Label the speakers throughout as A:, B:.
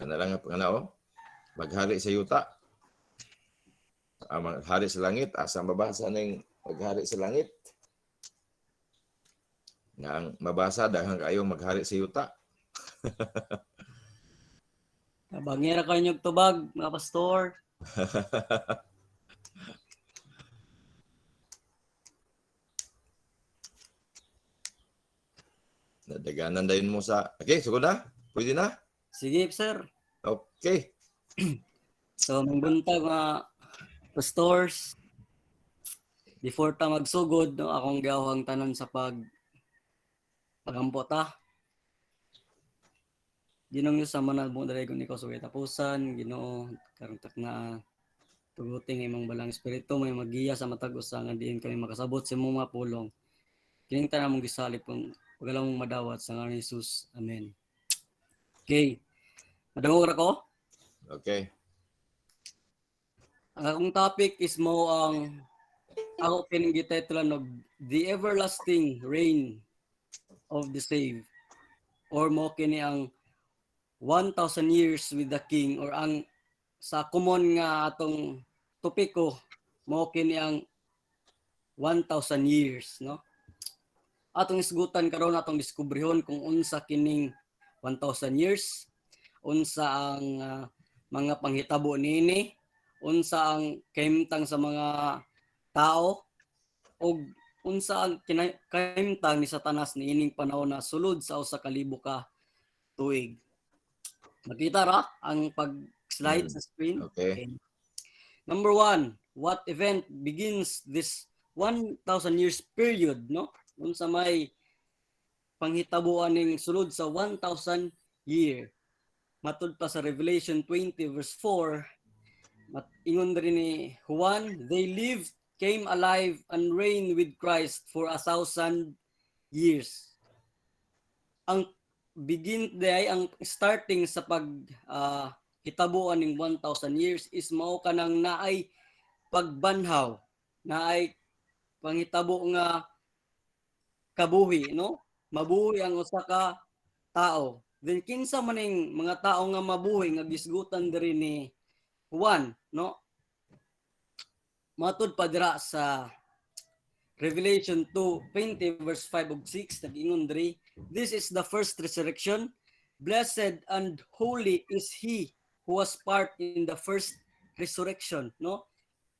A: Kana lang ang panganao, maghari sa yuta. Maghari sa langit, asa mabasa ning maghari sa langit. Nga ang mabasa daghang kaayo maghari sa yuta.
B: Bangira kayo niyog tubag, mga pastor.
A: Nadaganan dayon mo sa... Okay, sugod na? Pwede na?
B: Sige, sir.
A: Okay.
B: So, mangbuntag mga pastors. Before ta magsugod, no, akong gawang tanan sa pagampo ta. Ginoo sa manal mo dali kun ikaw suway tapusan, Ginoo karong tak na tuguting imong balang espiritu may magiya sa matag usa nga diin kami makasabot sa imong mga pulong. Kining tanan mong gisalip kung pagalang mong madawat sa ngalan ni Jesus. Amen. Okay. Madungog ra ko.
A: Okay.
B: Ang akong topic is mo ang ako kining gititulan og The Everlasting Reign of the Saved, or mo kini ang 1,000 years with the King, or ang sa common nga atong topiko mo kini ang 1,000 years, no? Atong isgutan karon, atong diskubrehon kung unsa kining 1,000 years, unsa ang mga panghitabo niini, unsa ang kahimtang sa mga tao, o unsa ang kahimtang ni Satanas niining panahon na sulod sa usa ka libo ka tuig. Makita ra ang pag-slide sa screen?
A: Okay.
B: Number 1, what event begins this 1,000 years period, no? Unsa may panghitabuan ning sulod sa 1,000 year. Matud pa sa Revelation 20 verse 4, ingon rin ni Juan, they lived, came alive, and reigned with Christ for 1,000 years. Ang begin day, ang starting sa hitabuan ning 1,000 years is mao kanang naay pagbanhaw, naay panghitabo nga kabuhi, no? Mabuhi ang usa ka tao. Then kinsa man ning mga tao nga mabuhi nga gisgutan diri ni Juan, no? Matud pa dira sa Revelation 2:20 verse 5 ug 6 nag-ingon diri, this is the first resurrection. Blessed and holy is he who was part in the first resurrection, no?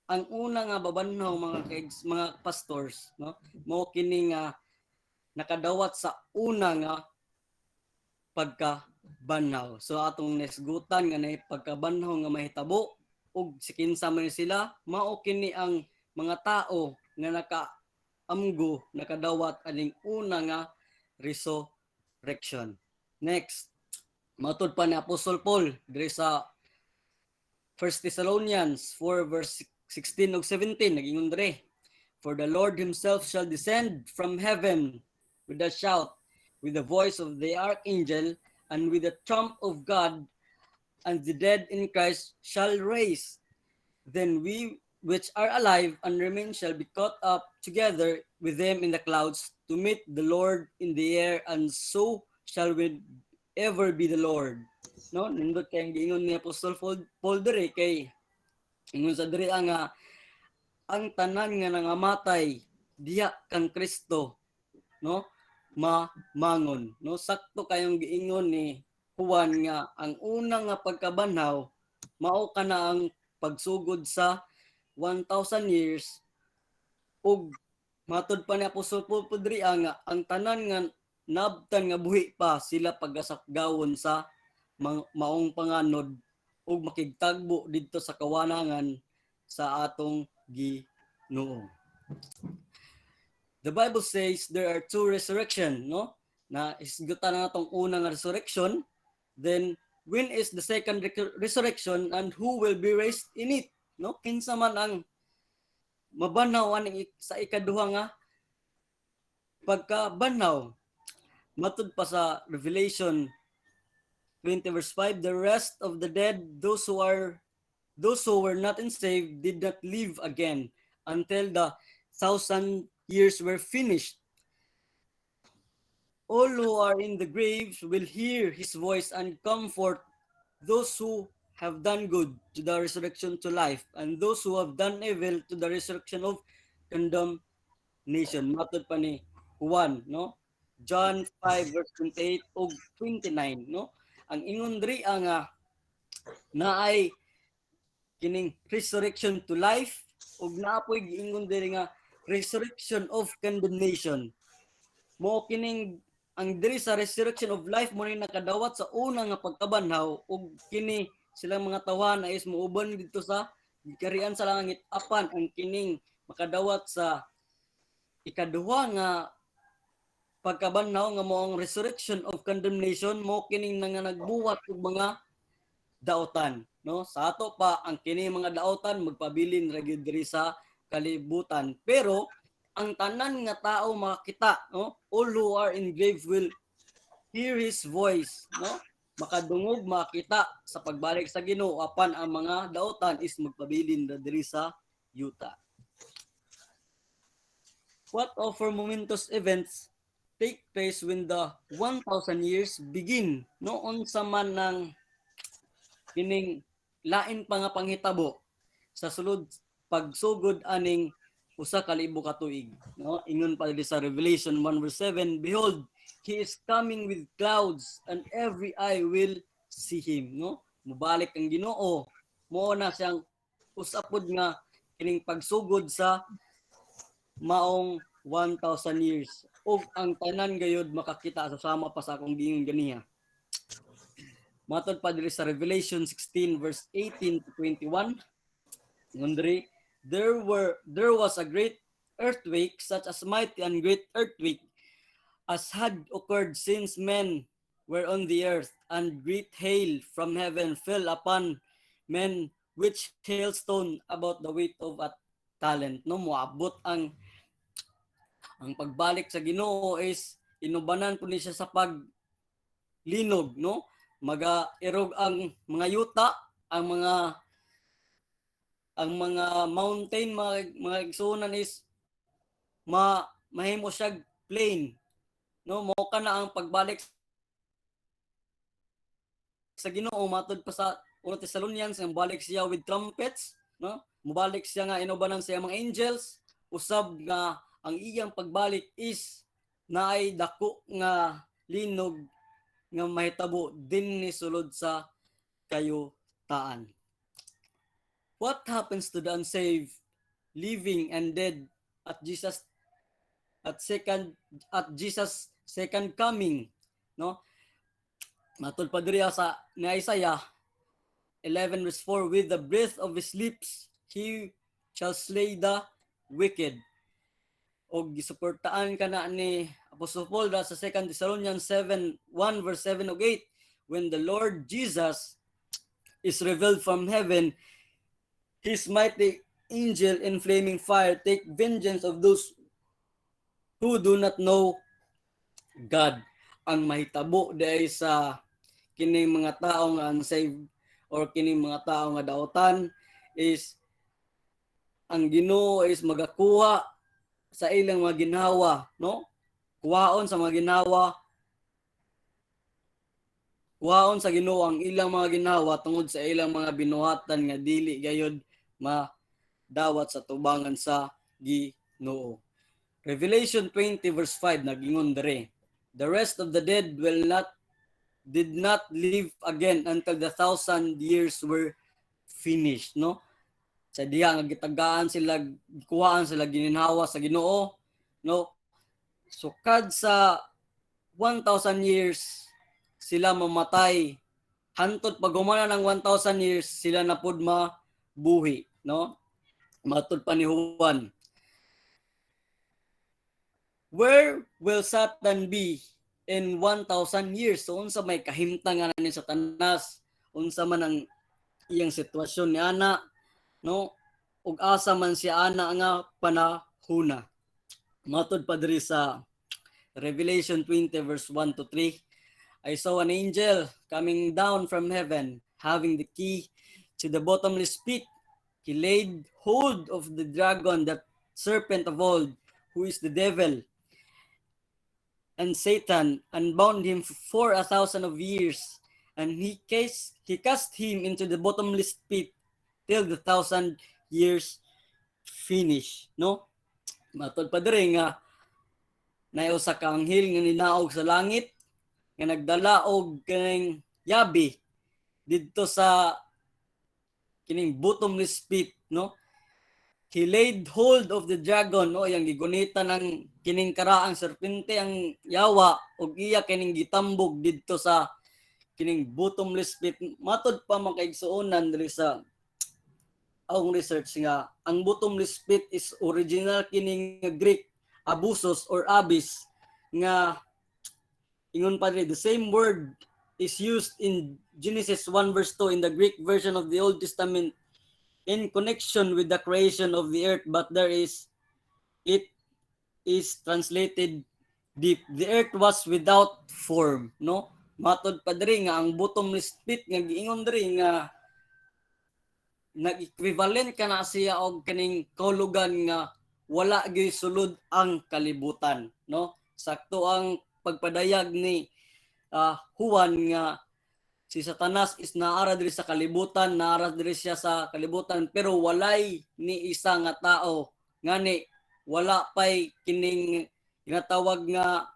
B: Ang una nga babanhaw mga pastors, no? Mao kini nga nakadawat sa una nga pagkabanhaw. So atong nesgutan nga nay pagkabanhaw nga mahitabo ug sikinsa man sila, mao kini ang mga tao nga nakaamgo, nakadawat aning una nga resurrection. Next, matud pa ni Apostol Paul diri sa 1 Thessalonians 4 verse 16 ug 17 nagingon diri, for the Lord himself shall descend from heaven with a shout, with the voice of the archangel, and with the trump of God, and the dead in Christ shall rise. Then we which are alive and remain shall be caught up together with them in the clouds to meet the Lord in the air, and so shall we ever be the Lord. No, nindot kay giingon ni Apostol Paul diri kay ingon sa diri ang tanan nga nangamatay diha kang Kristo, no, mamangon, no? Sakto kayong giingon ni Juan nga ang unang nga pagkabanhaw mao kana ang pagsugod sa 1,000 years, ug matud pa ni Apostol Paul diri nga ang tanan nga nabtan nga buhi pa sila pagasakgawon sa maong panganod ug makigtagbo didto sa kawanangan sa atong Ginoo. The Bible says there are two resurrection, no? Na isgutan na natong unang resurrection, then when is the second resurrection, and who will be raised in it, no? Kinsa man ang mabanhaw aning sa ikaduha nga pagkabanhaw. Matud pa sa Revelation 20 verse 5, the rest of the dead, those who were not ensaved, did not live again until the 1,000 years were finished. All who are in the graves will hear his voice and come forth. those who have done good to the resurrection to life, and those who have done evil to the resurrection of condemnation. Matod pa ni Juan, no? John 5 verse 28 ug 29, no? Ang ingon diri nga naay kining resurrection to life ug naapoy giingon diri nga resurrection of condemnation. Mo kining ang diri sa resurrection of life mo ni nakadawat sa una nga pagkabanhaw ug kini silang mga tawahan is muuban dito sa gikarian sa langit apan ang kining makadawat sa ikaduha nga pagkabanhaw nga mo ang resurrection of condemnation mo kining nga nagbuwat og mga daotan, no? Sa ato pa ang kini mga daotan magpabilin ra gyud diri sa kalibutan, pero ang tanan nga tao makakita, no? All who are in grave will hear his voice, no? Makadungog makita sa pagbalik sa Ginoo apan ang mga daotan is magpabilin ra diri sa yuta. What offer momentous events take place when the 1,000 years begin, no? Unsa man ng kining lain pa nga panghitabo sa sulod pagsugod aning usa ka libo ka tuig, no? Ingon pa dili sa Revelation 1 verse 7, behold, he is coming with clouds and every eye will see him, no? Mubalik ang Ginoo, mo na siyang usapod nga kining pagsugod sa maong 1,000 years ug ang tanan gayud makakita sa sama pa sa akong giingon ganiha. Matod pa diri sa Revelation 16 verse 18 to 21. Ngundri, there was a great earthquake, such as mighty and great earthquake as had occurred since men were on the earth, and great hail from heaven fell upon men, which hailstone about the weight of a talent. No, moabot ang pagbalik sa Ginoo is inubanan po ni siya sa paglinog, no? Maga-erog ang mga yuta, ang mga mountain, mga igsunan is mahimo siya plain, no? Mo kana ang pagbalik sa Ginoo matod pa sa 1 Thessalonians, ang balik siya with trumpets, no? Mubalik siya nga inubanan siya mga angels, usab nga ang iyang pagbalik is naay dako nga linog nga mahitabo din ni sulod sa kayutaan. What happens to the unsaved, living and dead at Jesus second coming, no? Matod pa diri sa ni Isaiah 11 verse 4, with the breath of his lips he shall slay the wicked. Og gisuportaan kana ni Apostle Paul sa 2 Thessalonians 7:1 verse 7 ug 8, when the Lord Jesus is revealed from heaven, his mighty angel in flaming fire take vengeance of those who do not know God. Ang mahitabo dahil sa kining mga tao nga unsaved or kining mga tao nga daotan is ang Ginoo is magakuha sa ilang mga ginhawa, no? Kuhaon sa mga ginhawa, kuhaon sa Ginoo ang ilang mga ginhawa tungod sa ilang mga binuhatan nga dili gayud madawat sa tubangan sa Ginoo. Revelation 20 verse 5 nagingon dere, the rest of the dead did not live again until the 1,000 years were finished, no? Sa diha nga gitagaan sila, kuhaan sila gininhawa sa Ginoo, no? Sukad sa 1,000 years sila mamatay, hantod pag humana ng 1,000 years sila na pud mabuhi, no? Matud pa ni Juan, where will Satan be in 1,000 years? So unsa may kahimtang ni Satanas, unsa man ang iyang sitwasyon ni ana, no? Ug asa man si ana nga panahuna. Matod pa diri sa Revelation 20 verse 1 to 3, I saw an angel coming down from heaven, having the key to the bottomless pit. He laid hold of the dragon, that serpent of old, who is the devil and Satan, and bound him for 1,000 of years, and he cast him into the bottomless pit till the 1,000 years finish, no? Matod pa diri nga naay usa ka anghel nga ninaog sa langit nga nagdala og kining yabi didto sa kining bottomless pit, no? He laid hold of the dragon, no, yang gigunita ng kining karaang serpente ang yawa ug iya kining gitambog didto sa kining bottomless pit. Matod pa man kaigsuonan diri sa akong research nga ang bottomless pit is original kining Greek abusos or abyss nga ingon pa rin, the same word is used in Genesis 1 verse 2 in the Greek version of the Old Testament in connection with the creation of the earth, but it is translated deep. The earth was without form, no? Matod pa diri nga ang bottomless pit nga giingon diri nga nag-equivalent kana siya og kaning kaulugan nga wala gyud sulod ang kalibutan, no? Sakto ang pagpadayag ni Juan nga si Satanas is naara diri sa kalibutan, naara diri siya sa kalibutan, pero walay ni isa nga tao. Ngani, wala pa'y kining ginatawag nga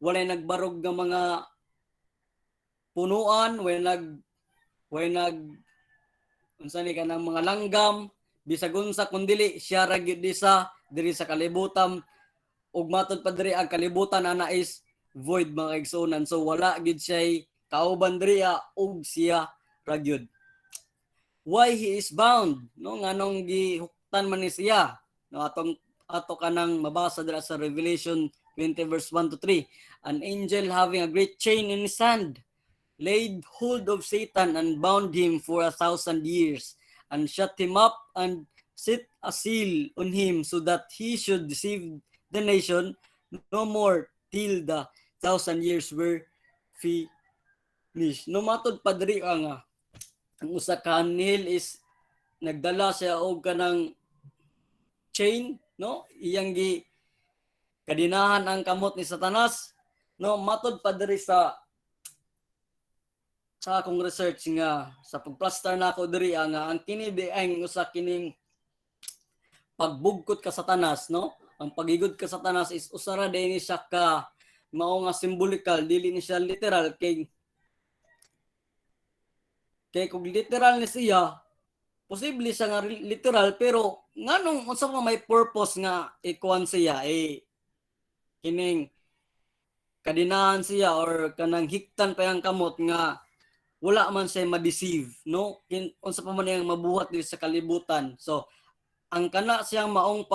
B: walay nagbarog nga mga punuan, walay unsa ni kanang mga langgam, bisag unsa kundili siya ra gyud diri sa kalibutan. Ug matod pa diri ang kalibutan ana is void mga igsunan. So wala gyud siya kauban diriya og siya ra gyud. Why he is bound, no, nganong gihuktan man ni siya, no, ato kanang mabasa dira sa Revelation 20 verse 1 to 3. An angel having a great chain in his hand laid hold of Satan and bound him for 1,000 years and shut him up and set a seal on him so that he should deceive the nation no more till the 1,000 years were finished. No, matod pa diri nga ang usa ka anghel is nagdala siya og kanang chain, no? Iyang gi kadinahan ang kamot ni Satanas, no? Matod pa diri sa akong research nga sa pagplaster nako diri nga ang kini ang usa kining pagbugkot ka Satanas, no? Ang pagigod ka Satanas is usara din siya ka mao nga symbolikal, dili ni siya literal kay kung literal ni siya, posible siya nga literal, pero nganong unsa pa may purpose nga ikuan siya kining kadinahan siya or kanang hiktan pa yang kamot nga wala man siya ma-deceive, no? Unsa pa man yang mabuhat diri sa kalibutan. So ang kana siyang maong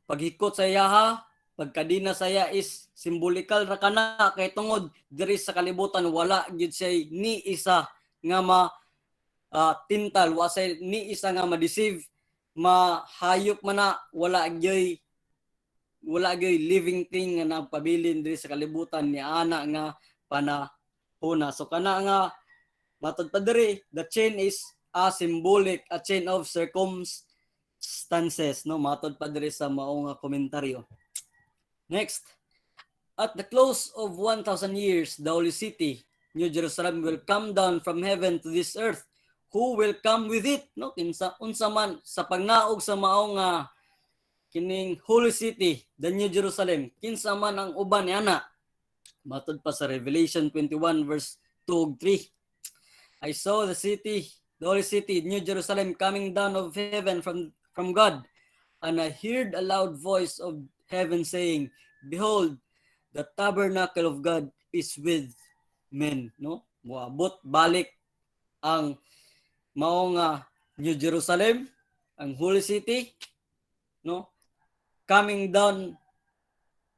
B: paghikot sa iya, pagkadina saya is simbolikal ra kana kay tungod diri sa kalibutan wala gyud siya ni isa nga tintal, wala siya ni isa nga ma-deceive, mahayop man na, wala gyud living thing nga nagpabilin diri sa kalibutan ni ana nga panahona. So kana nga matod pa diri, the chain is a symbolic, a chain of circumstances, no? Matod pa diri sa mao nga komentaryo. Next, at the close of 1,000 years, the holy city, New Jerusalem, will come down from heaven to this earth. Who will come with it? No, unsa man sa pagnaog sa mao nga kining holy city, the New Jerusalem, kinsa man ang uban ni ana. Matod pa sa Revelation 21 verse 2 ug 3. I saw the city, the holy city, New Jerusalem, coming down of heaven from God, and I heard a loud voice of heaven saying, behold, the tabernacle of God is with men, no? Moabot balik ang mao nga New Jerusalem, ang holy city, no? Coming down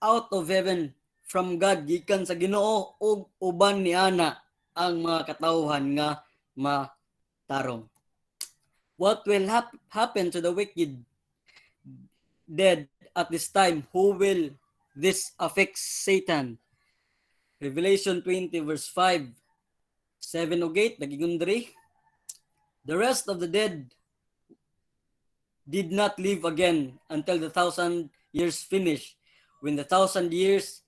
B: out of heaven from God, gikan sa Ginoo ug uban ni ana ang mga katawhan nga matarong. What will happen to the wicked dead at this time? Who will this affect? Satan. Revelation 20 verse 5, 7 ug 8 nagingon diri. The rest of the dead did not live again until the 1,000 years finish. When the 1,000 years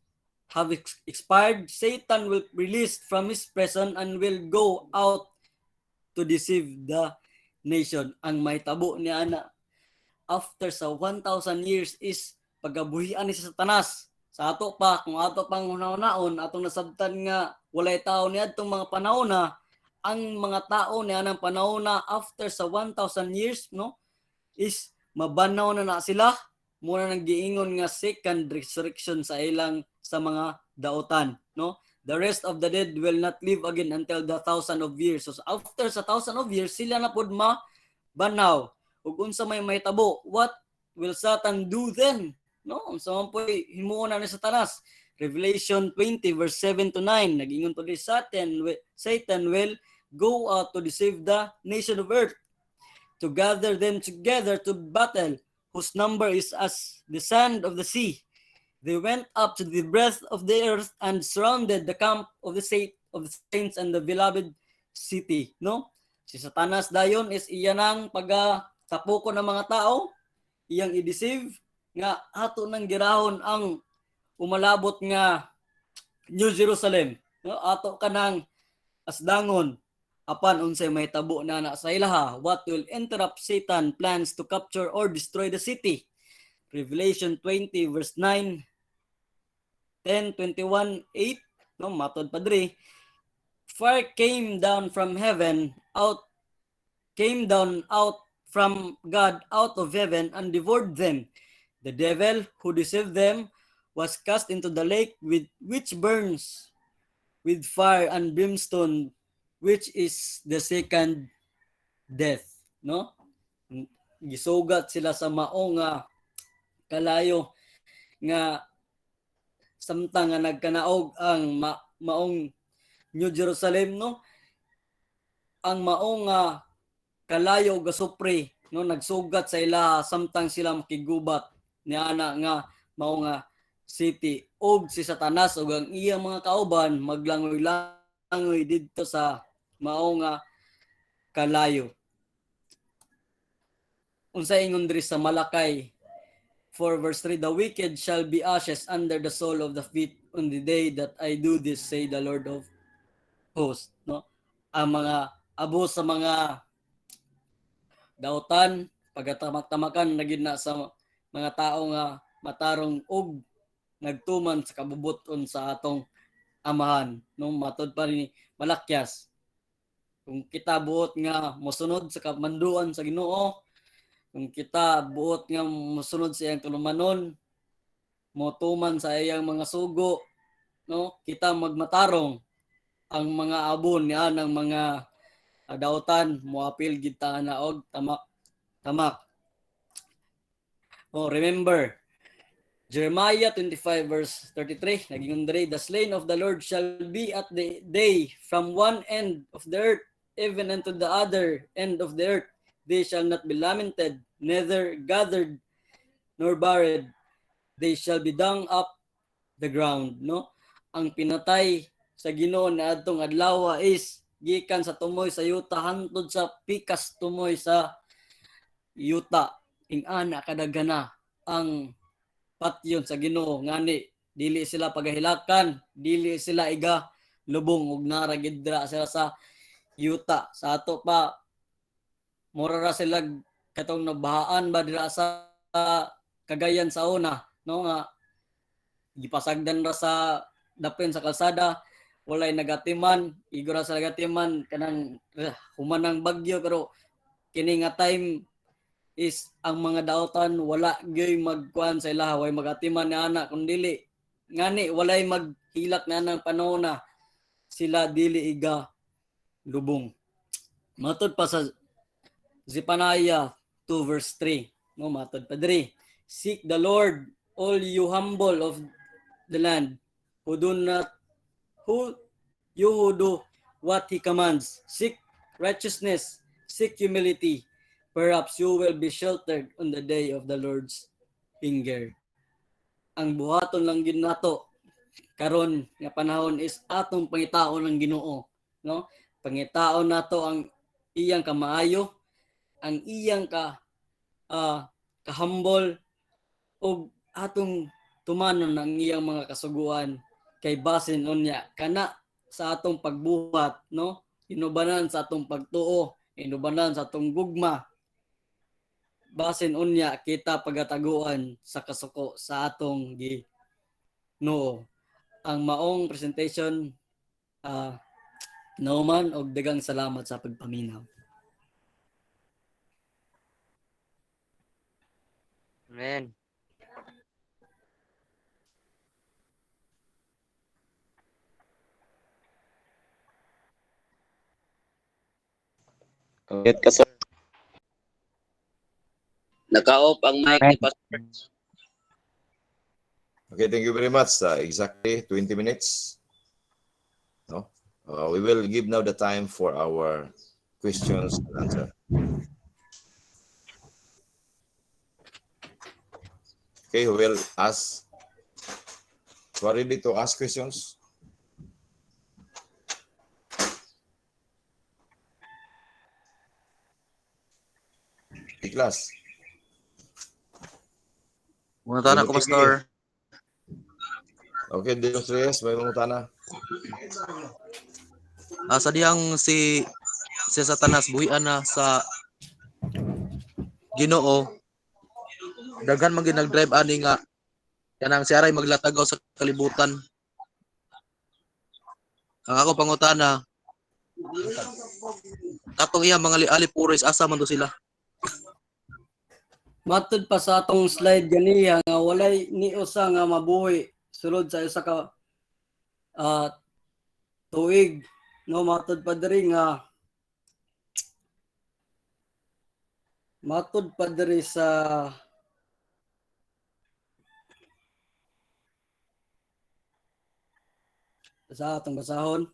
B: have expired, Satan will be released from his prison and will go out to deceive the nation. Ang may tabo ni ana after sa 1,000 years is pagabuhian ni sa Satanas. Sa ato pa, kung ato pang una-unaon, atong nasabtan nga walay tao ni adtong mga panahon na, ang mga tao ni anang panahon na after sa 1,000 years, no, is mabanaw na sila. Muna nang giingon nga second resurrection sa ilang sa mga daotan, no? The rest of the dead will not live again until the 1,000 of years. So after sa 1,000 of years, sila na pud mabanaw. Ug unsa may tabo, what will Satan do then? No, unsa man poy himuon na ni Satanas. Revelation 20 verse 7 to 9 nagingon to Satan will go out to deceive the nation of earth, to gather them together to battle, whose number is as the sand of the sea. They went up to the breadth of the earth and surrounded the camp of the saints and the beloved city. No, si Satanas dayon is iyan ang tapo ng mga tao, iyang i-deceive nga ato nang girahon ang umalabot nga New Jerusalem, no? Ato kanang asdangon apan unsay may tabo na sa ilaha, what will interrupt Satan plans to capture or destroy the city. Revelation 20 verse 9, 10, 21, 8, no, matod padre, fire came down out from God out of heaven and devoured them. The devil who deceived them was cast into the lake which burns with fire and brimstone, which is the second death. No? Gisugat sila sa maong kalayo nga samtang nga nagkanaog ang maong New Jerusalem, no? Ang maong kalayo gasupre, no, nagsugat sa ila samtang sila makigubat ni ana nga mao nga city. Og si Satanas ug ang iyang mga kauban maglangoy-langoy didto sa mao nga kalayo. Unsa ingon diri sa Malakay 4 verse 3, the wicked shall be ashes under the sole of the feet on the day that I do this, say the Lord of hosts. No, ang mga abo sa mga dautan pagatamak-tamakan na gid na sa mga tao nga matarong og nagtuman sa kabubuton sa atong amahan, no, matod pa ni Malakyas, kung kita buot nga mosunod sa kamanduan sa Ginoo, kung kita buot nga mosunod sa iyang tulumanon, motuman sa iyang mga sugo, no, kita magmatarong ang mga abon niya ng mga dautan moapil gid ta na og tamak. Oh, remember Jeremiah 25 verse 33 nagingon diri, the slain of the Lord shall be at the day from one end of the earth even unto the other end of the earth. They shall not be lamented, neither gathered nor buried. They shall be dung up the ground. No, ang pinatay sa Ginoo na adtong adlaw is gikan sa tumoy sa yuta hantod sa pikas tumoy sa yuta. Ing-ana kadagana ang patyon sa Ginoo, ngani dili sila pagahilakan, dili sila iga lubong ug naragidra sila sa yuta. Sa ato pa mura ra sila katong nabahaan ba dira sa Cagayan sa una, no, nga gipasagdan ra sa dapen sa kalsada, walay nagatiman, igora sa nagatiman kanang humanang bagyo, pero kini nga time is ang mga dautan wala gyoy magkuan sa ilaha, way magatiman ni ana kun dili ngani walay maghilak na ng panahon na sila dili iga lubong. Matod pa sa Zephaniah 2 verse 3, no, matod pa diri, seek the Lord all you humble of the land, who do what he commands. Seek righteousness, seek humility. Perhaps you will be sheltered on the day of the Lord's anger. Ang buhaton lang gid nato karon nga panahon is atong pangitaon ng Ginoo, no? Pangitaon nato ang iyang kamaayo, ang iyang ka-humble, og atong tumanon ang iyang mga kasuguan kay basin unya kana sa atong pagbuhat, no? Inubanan sa atong pagtuo, inubanan sa atong gugma. Basin unya kita pagataguan sa kasuko sa atong Ginoo. Ang maong presentation, nauman og daghang salamat sa pagpaminaw.
C: Amen.
D: Kahit kaso naka-off ang mic ni Pastor.
A: Okay, thank you very much. Exactly 20 minutes. No? We will give now the time for our questions and answer. Okay, who will ask? Who are ready to ask questions? Class.
E: Mga tanah ko, Pastor.
A: Okay, Dios Reyes, may mga tanah.
E: Sa diyang si Satanas buhian na sa Ginoo, daghan man ginag-drive ani nga kanang si aray maglatagaw sa kalibutan. Ang ako pangutana, katong iya mga alipuris asa man to sila?
B: Matud pa sa atong slide ganiya nga walay ni usa nga mabuhi sulod sa isa ka tuig, no? Matud pa diri sa atong basahon.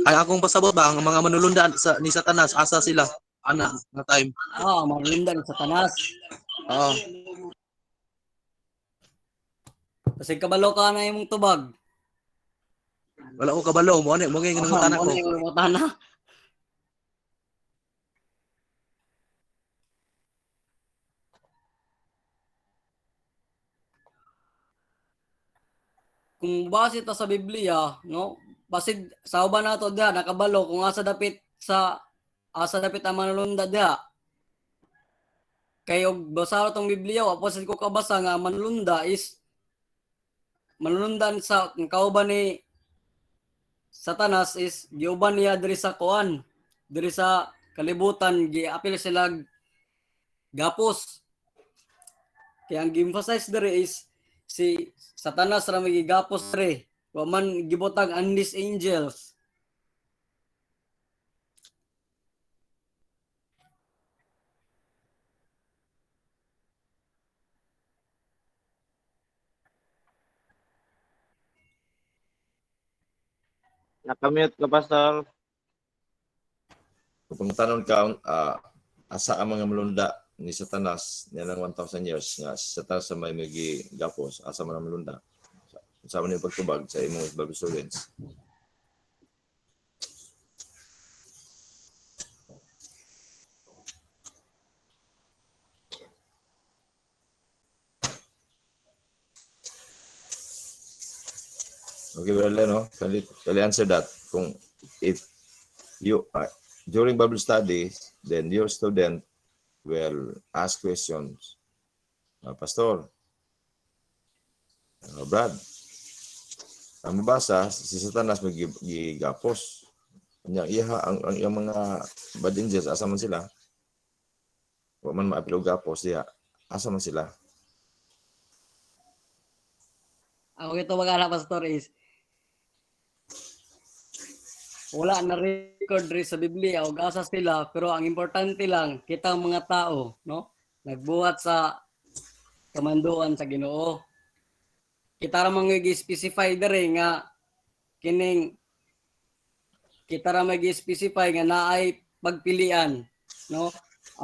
E: Ang akong pasabot ba ang mga manulundan ni Satanas asa sila ana nga time?
B: Marindan sa tanas.
E: Oo.
B: Kasi kabalo ka na imong tubag.
E: Wala ko kabalo mo ani mo nga ginangutana ko.
B: Kung base ta sa Biblia, no? Basid sa uban nato diha nakabalo kung asa dapit ang manulunda diha. Kay og basa tong Biblia wa pa ko kabasa nga manulunda is manulundan sa kauban ni Satanas is giuban niya diri sa kuan, diri sa kalibutan giapil sila gapos. Kaya ang gi-emphasize diri is si Satanas ra may gigapos diri, wa man gibutang unleashed angels.
D: Nakamute ka, Pastor.
A: Kung tanong ka, asa ang mga malunda ni Satanas niya ng 1,000 years nga si Satanas sa may gapos, asa man ang malunda. Sa man yung pagtubag sa imong Bible students. Okay, brother, no? Can you answer that? Kung if you during Bible studies, then your student will ask questions. Pastor, Brad, ang mabasa, si Satanas may gigapos. Ang mga bad angels, asa man sila? Huwag man maapil o gapos, asa man sila?
B: Ako ito magana, Pastor, is wala na record rin sa Biblia o asa sila, pero ang importante lang, kita ang mga tao, no? Nagbuhat sa kamanduan sa Ginoo. Kita ra mag-specify diri nga kining kita ra mag-specify nga naay pagpilian, no?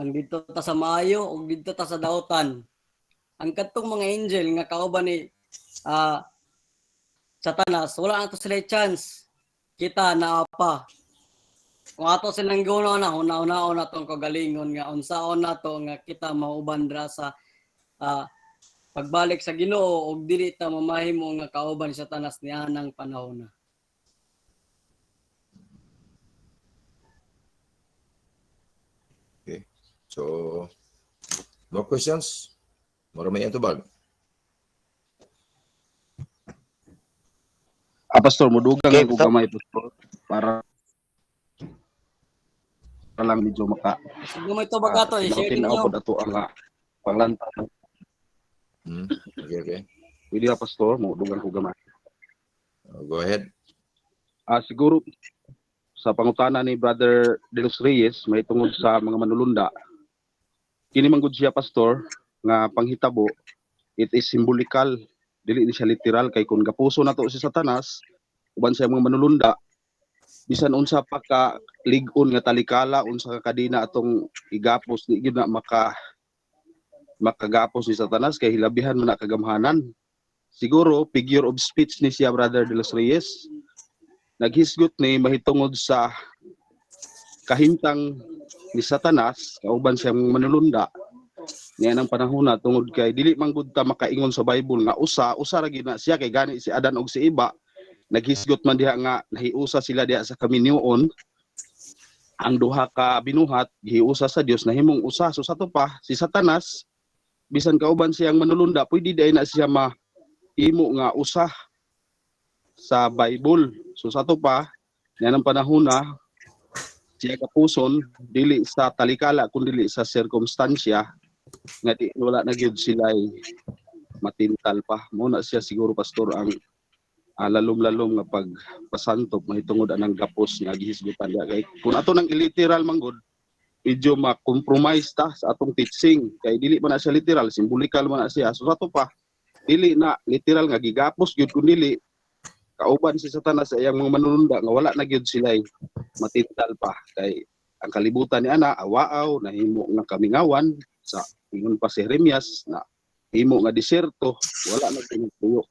B: Ang dito ta sa maayo ug dito ta sa daotan. Ang kadtong mga angel nga kauban ni Satanas, wala na to sila chance. Kita na pa. Kung ato silang guno na, una-una tong kagalingon nga unsaon na to nga kita mauban dra sa pagbalik sa Ginoo ug dili ta mamahimo nga kauban ni Satanas nianang panahon na.
A: So, no questions? Marami yan tubag.
C: Pastor, mudugang
D: Okay,
C: ako
D: Pastor.
C: gamay, Pastor, para lang medyo
B: Gamay to baga to, i-share
C: daotin
B: ninyo.
C: ako ato ang panglanta.
A: Okay.
C: Pwede na, Pastor, mudugang ko gamay.
A: Go ahead.
C: Siguro sa pangutana ni Brother De Los Reyes may tungod sa mga manulunda. Kini man gud siya, Pastor, nga panghitabo, it is symbolical, dili ni siya literal, kay kung gapuso nato si Satanas uban sa mga manulunda, bisan unsa pa ka lig-on nga talikala, unsa ka kadina atong igapos, di gyud na makagapos ni Satanas, kay hilabihan man na kagamhanan. Siguro figure of speech ni siya, Brother De Los Reyes, naghisgot ni mahitungod sa kahimtang ni Satanas kauban siyang manulunda niya ng panahon na tungod kay dili man gud ta makaingon sa Bible nga usa ra gyud na siya, kay gani si Adan og si Eva naghisgot man diha nga nahiusa sila diha sa kaminyoon, ang duha ka binuhat gihiusa sa Dios nahimong usa. So sa to pa si Satanas bisan kauban siyang manulunda pwede day na siya mahimo nga usa sa Bible. So sa to pa niya ng panahon na siya kapuson dili sa talikala kundi sa circumstansya nga di wala na gyud sila matintal pa. Muna siya siguro, Pastor, ang lalom-lalom nga pagpasantop mahitungod anang gapos nga gihisgutan diha. Kay kung ato nang literal man gud medyo ma-compromise ta sa atong teaching, kay dili man na siya literal, simbolikal man na siya. So sa to pa dili na literal nga gigapos gyud kun dili kauban si Satanas sa iyang mga manununda nga wala na gyud sila matintal pa, kay ang kalibutan ni ana awaaw nahimo nga kamingawan sa ingon pa si Jeremias na himo nga diserto wala na tinuyo.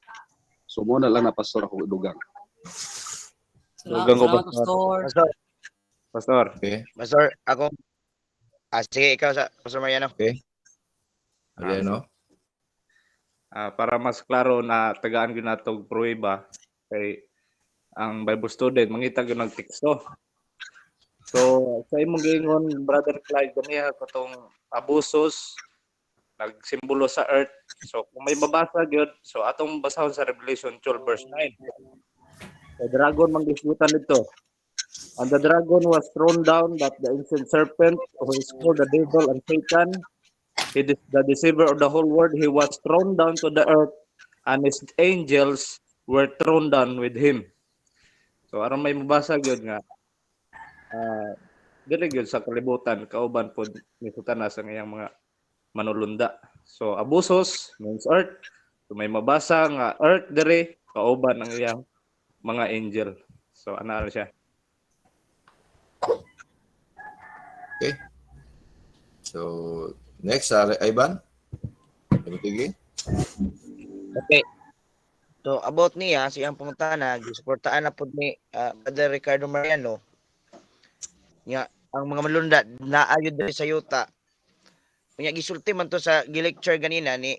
C: So mo na lang na, Pastor, ako dugang.
D: Dugang ko,
B: Salamat,
D: Pastor.
B: Pastor.
D: Pastor.
A: Okay.
D: Pastor, ako. Sige, ikaw, Pastor Mariano.
A: Ano?
F: Para mas klaro na tagaan gyud natog pruweba kay ang Bible student mangita gyud ng teksto. So sa imong giingon, Brother Clyde, ganiya katong abusos nagsimbolo sa earth. So kung may mabasa gyud, so atong basahon sa Revelation 12 verse 9. The dragon manggisgutan dito. And the dragon was thrown down, that the ancient serpent, who is called the devil and Satan, he is the deceiver of the whole world. He was thrown down to the earth, and his angels were thrown down with him. So aron may mabasa gyud nga dili gyud sa kalibutan kauban pod ni Satanas ang iyang mga manulunda. So abusos means earth. So may mabasa nga earth diri kauban ang iyang mga angel. So ana siya.
A: Okay. So, next, Ivan. Tige.
D: Okay. So about niya, siyang pangutana, gisuportaan na pod ni Brother Ricardo Mariano. Nga ang mga manulunda naayod diri sa yuta. Unya gisulti man to sa gi-lecture ganina ni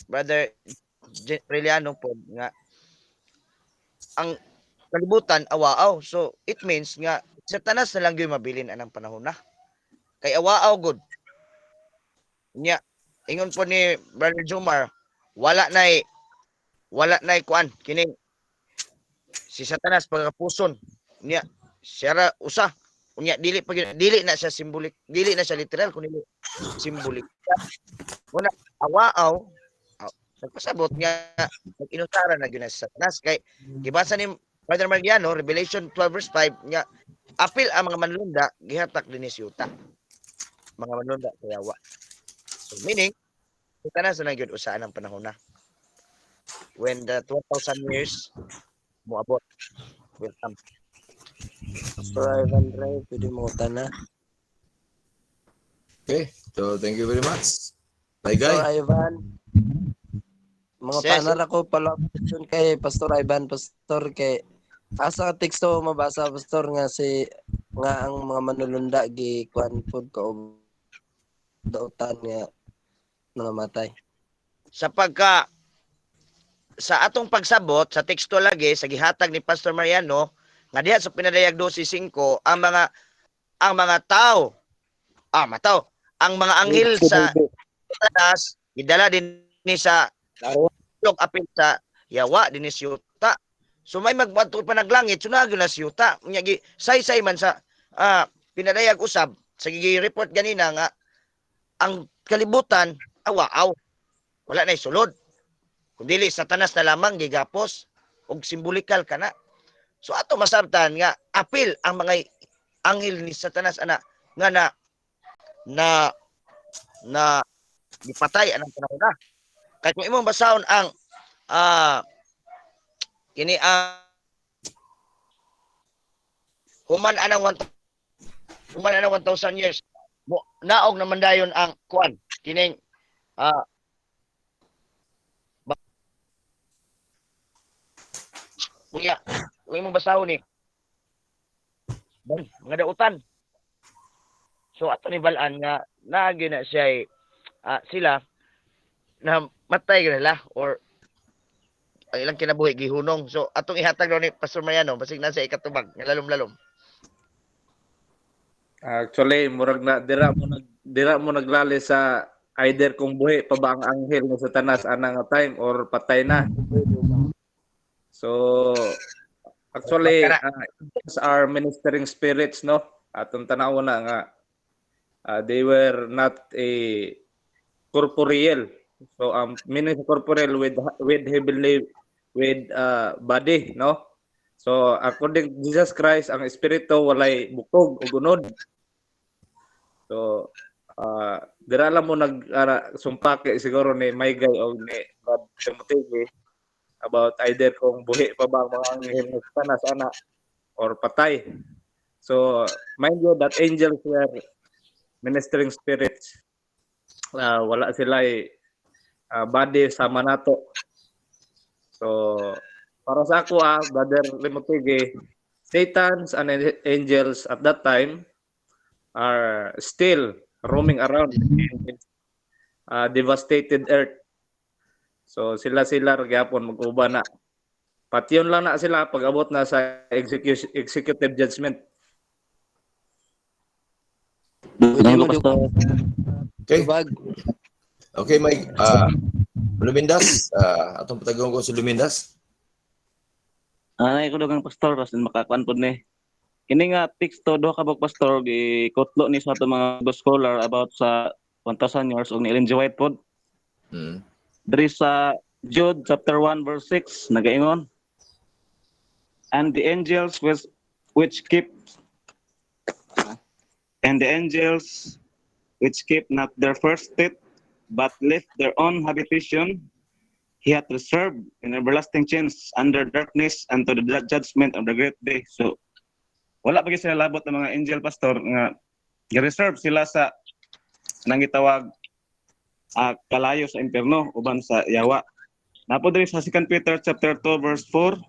D: Brother Reliano po nga ang kalibutan awaaw. So it means nga Satanas na lang gyud mabilin anang panahon na. Kay awaaw gud. Nya ingon po ni Brother Jomar, wala nay kuan kini si Satanas pagkapuson niya siya ra usa unya dili na siya simbolik, dili na siya literal kundi simbolik. Wala awaaw nagpasabot nga nag-inusara na gyud si Satanas kay gibasa ni Brother Mariano Revelation 12 verse 5 nya apil ang mga manlunda gihatak dinhi si yuta. Mga manlunda kayawa. So meaning Satanas na gyud usa ang panahon na. When the 12,000 years moabot will come.
G: Pastor Ivan Ray, pwede mo na.
A: Okay. So, thank you very much. Bye,
G: Pastor
A: guys.
G: Ivan. Mga
D: Yes.
G: tanar ako pala question kay Pastor Ivan, Pastor, kay asa ka teksto mabasa, Pastor, nga ang mga manulunda gi kuan pod ka og dautan nga nangamatay.
D: sa pagka sa atong pagsabot sa teksto lagi sa gihatag ni Pastor Mariano nga diha sa pinadayag 12:5 ang mga tao mataw ang mga anghel sa taas gidala din ni sa log apil sa yawa din ni siyuta. So may magbato pa naglangit sunagyo na siyuta. Unya gi say-say man sa pinadayag usab sa gi-report ganina nga ang kalibutan awaaw wala na sulod. Kundili Satanas na lamang gigapos og simbolikal kana. So ato masabtan nga apil ang mga anghel ni Satanas ana nga na gipatay anang panahon na. Kay kung imong basahon ang kini ang human anang 1,000 years naog naman dayon ang kuan kining kuya kung imong basahon ni mga dautan. So ato ni balaan nga naagi na siya sila na matay nila or ang ilang kinabuhi gihunong. So atong ihatag daw ni Pastor Mariano basig na sa ikatubag nga lalom-lalom.
F: Actually, murag na dira mo naglali sa either kung buhi pa ba ang anghel ng Satanas ana nga time or patay na. So actually, these are ministering spirits, no? Atong tanaw na nga they were not a corporeal. So meaning corporeal with heavenly body, no? So according to Jesus Christ, ang espiritu walay bukog o gunod. So dira lang mo sumpake siguro ni Maygay o ni Brad Timothy about either kung buhi pa ba ang mga anghel ng Satanas ana or patay. So mind you that angels were ministering spirits. Wala sila body sa manato. So para sa ako Brother Limotigi, Satans and angels at that time are still roaming around devastated earth. So sila gyapon mag-uba na. Pati yun lang na sila pag-abot na sa executive judgment.
A: Okay. Okay, Mike. Lumindas, atong patagon ko si Lumindas.
H: Ay ko dagang pastor rasin makakuan pud ni. Kini nga teksto do ka bag pastor gikutlo ni sa ato mga scholar about sa 1,000 years og ni Ellen G. White pod. Diri sa Jude chapter 1 verse 6 nagaingon. And the angels which keep not their first state, but left their own habitation, he hath reserved in everlasting chains under darkness unto the judgment of the great day. So, wala pa sila labot ng mga angel pastor nga gi-reserve sila sa nang gitawag kalayo sa impierno uban sa yawa. Napo diri sa 2 Peter chapter 2 verse 4.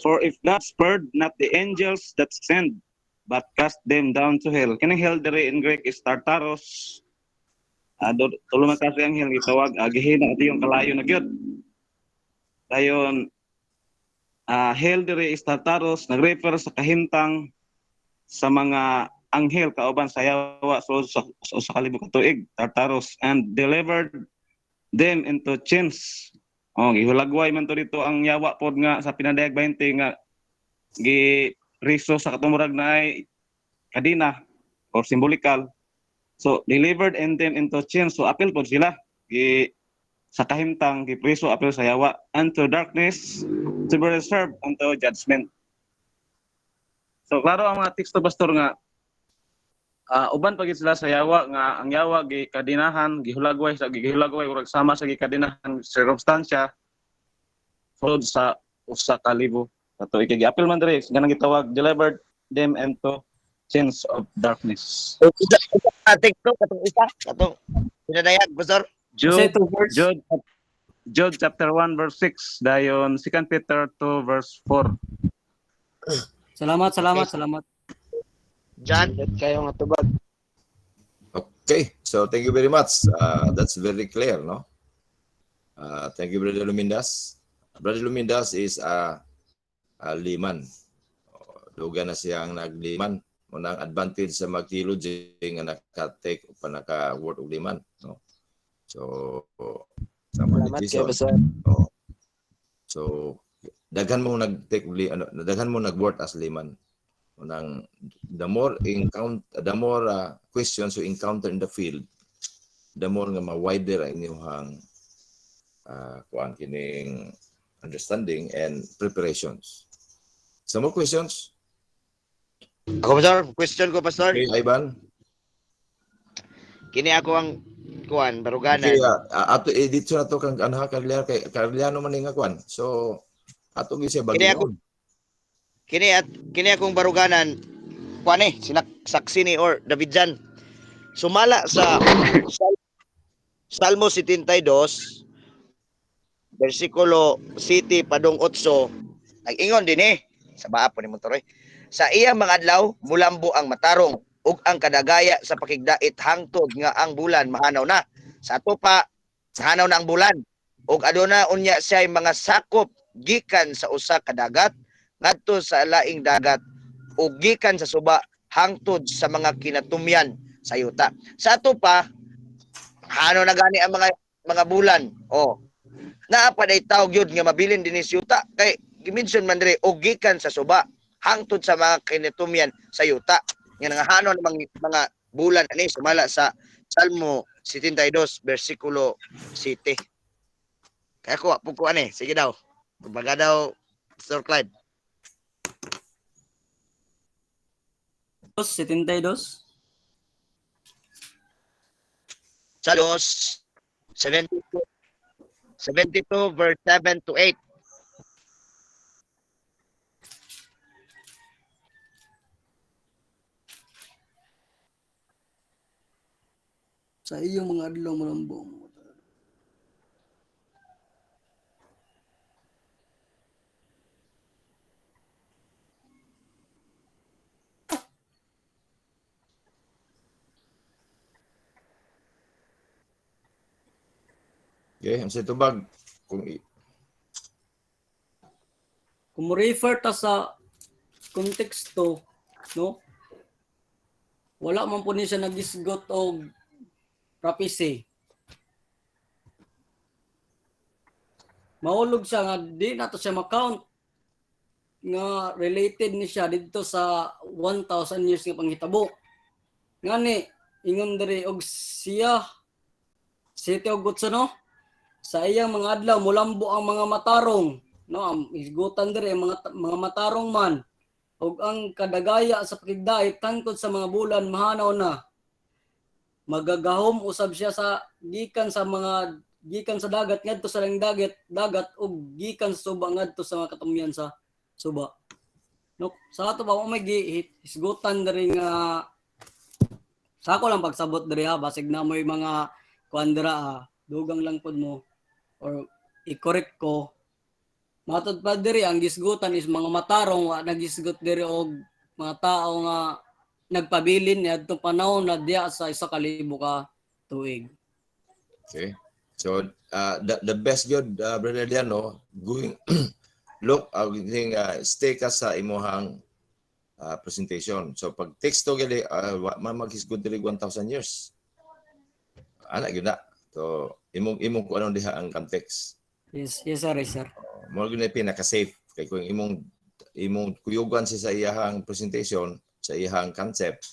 H: For if God spared not the angels that sinned, but cast them down to hell. Kining hell diri in Greek is Tartarus. Tulo man kasi ang hell gitawag gihina ito yung kalayo na gyud. Dayon hell diri is Tartarus nagrefer sa kahimtang sa mga anghel kauban sa yawa sa kalibog katuig Tartarus and delivered them into chains. Gihulagway man to dito ang yawa pod nga sa pinadayag 20 nga riso sa katumurag na ay kadina or symbolikal. So delivered and then into chains. So apil po sila sa kahimtang gipriso apil sa yawa unto darkness to be reserved unto judgment. So klaro ang mga teksto pastor nga uban pagit sila sa yawa nga ang yawa gikadinahan gihulagway urag sama sa gikadinahan circumstansya sulod sa usa ka libo. Kato ikigi-apil man diri ganang gitawag delivered them into chains of darkness.
D: Teksto katong isa katong pinadayag pastor.
H: Jude chapter 1 verse 6 dayon 2 Peter 2 verse 4.
B: Salamat.
D: John,
G: Kayo nga tubag.
A: Okay, so thank you very much. That's very clear, no? Thank you, Brother Lumindas. Brother Lumindas is a liman. Duga na siyang nagliman. Unang advantage sa mag-theology nga naka-take o naka-word og liman. No? So, sa
G: Salamat
A: monetization.
G: kay Pastor.
A: Oh. So, daghan mo nag-take daghan mo nag-word as liman. Unang the more questions you encounter in the field, the more nga ma-wider ang inyong kuan kining understanding and preparations. Some more questions?
D: Ako, Pastor, question ko, Pastor.
A: Okay, Ivan.
D: Kini ako ang kuan baruganan.
A: Okay, ato dito na to kang Carliano man nga kuan. So ato gi siya
D: Kini ako-
A: bagyon.
D: Kini akong baruganan kuan saksi ni or Davidjan. Sumala sa Salmo 72 versikulo 7 padung 8 nag-ingon din sa baa po ni Montoy. Sa iyang mga adlaw mulambo ang matarong ug ang kadagaya sa pakigdait hangtod nga ang bulan mahanaw na. Sa ato pa hanaw na ang bulan ug aduna unya siya mga sakop gikan sa usa ka dagat ngadto sa laing dagat ug gikan sa suba hangtod sa mga kinatumyan sa yuta. Sa ato pa hanaw na gani ang mga bulan. Naa pa day tawag yun nga mabilin din sa yuta kay gimension man diri og gikan sa suba hangtod sa mga kinatumyan sa yuta. Nga nangahanon mga bulan ani sumala sa Salmo 72 versikulo 7. Kaya ko pugko ani, sige daw. Kumbaga daw Sir Clyde.
B: 72.
D: Salos 72 verse 7 to 8.
B: Sa iyong mga adlaw malambo.
A: Okay, ang sa tubag kung
B: Kung mo-refer ta sa konteksto, no? Wala man po niya nagisgot og prophecy. Maulog siya nga di na to siya ma-count nga related ni siya dito sa 1,000 years nga panghitabo. Ngani ingon diri og siya City og Gutso, no? Sa iyang mga adlaw mulambo ang mga matarong, no? Ang isgutan diri ang mga matarong man ug ang kadagaya sa pakigdait tangkod sa mga bulan mahanaw na. Magagahom usab siya sa gikan sa dagat ngadto sa lang dagat ug gikan sa suba ngadto sa mga katumyan sa suba. No, sa ato ba may hisgutan diri nga sa ako lang pagsabot diri basig na mo'y mga kuan dira dugang lang pud mo or i-correct ko. Matod pa diri ang gisgutan is mga matarong wa nagisgot diri og mga tao nga nagpabilin ni adtong panahon na diya sa 1,000 ka tuig.
A: okay. So the best good Brother Liano going look stay ka sa imuhang presentation. So pag teksto gali magisgod diri 1,000 years. Ana gyud na. So imong kung anong diha ang context.
B: Yes sir, yes sir.
A: Mo gyud na pinaka-safe kay kung imong kuyugan sa iyahang presentation sa iyahang concept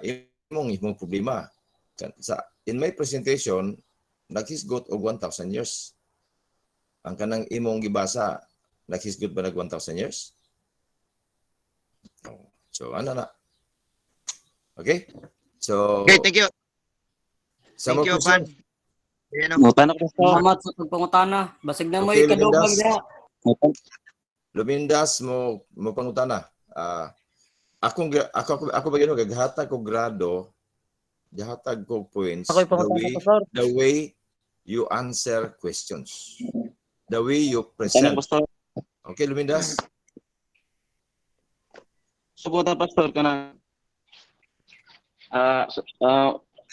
A: imong problema. In my presentation naghisgot og 1,000 years. Ang kanang imong gibasa naghisgot ba nag 1,000 years? So ano na? Okay? So
D: Okay, thank you.
A: Thank
D: Thank you, Pan.
B: Salamat sa pagpangutana. Basig na mo'y
A: Okay,
B: kadugay
A: Lumindas.
B: diha.
A: Lumindas mo pangutana. Ako ba gino gaghatag ko grado, gahatag ko points the way you answer questions. The way you present. Okay, Lumindas?
H: Subuta pastor kana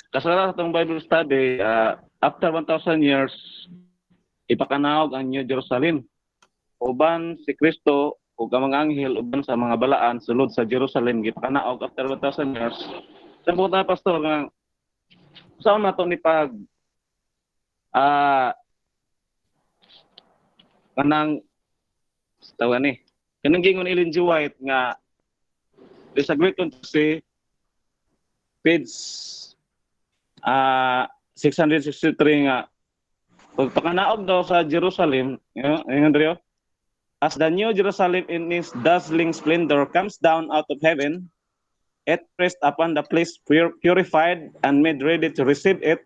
H: kasara sa tong Bible study after 1,000 years, ipakanaog ang New Jerusalem. Uban si Kristo ug ang mga anghel uban sa mga balaan sulod sa Jerusalem gipakanaog after 1,000 years. Sa mga pastor nga saan na to ni pag kanang tawa ni kanang gingon Ellen G. White nga there's a great controversy page 663 nga pagpakanaog daw sa Jerusalem, yung Andrea, as the new Jerusalem in its dazzling splendor comes down out of heaven, it rests upon the place purified and made ready to receive it,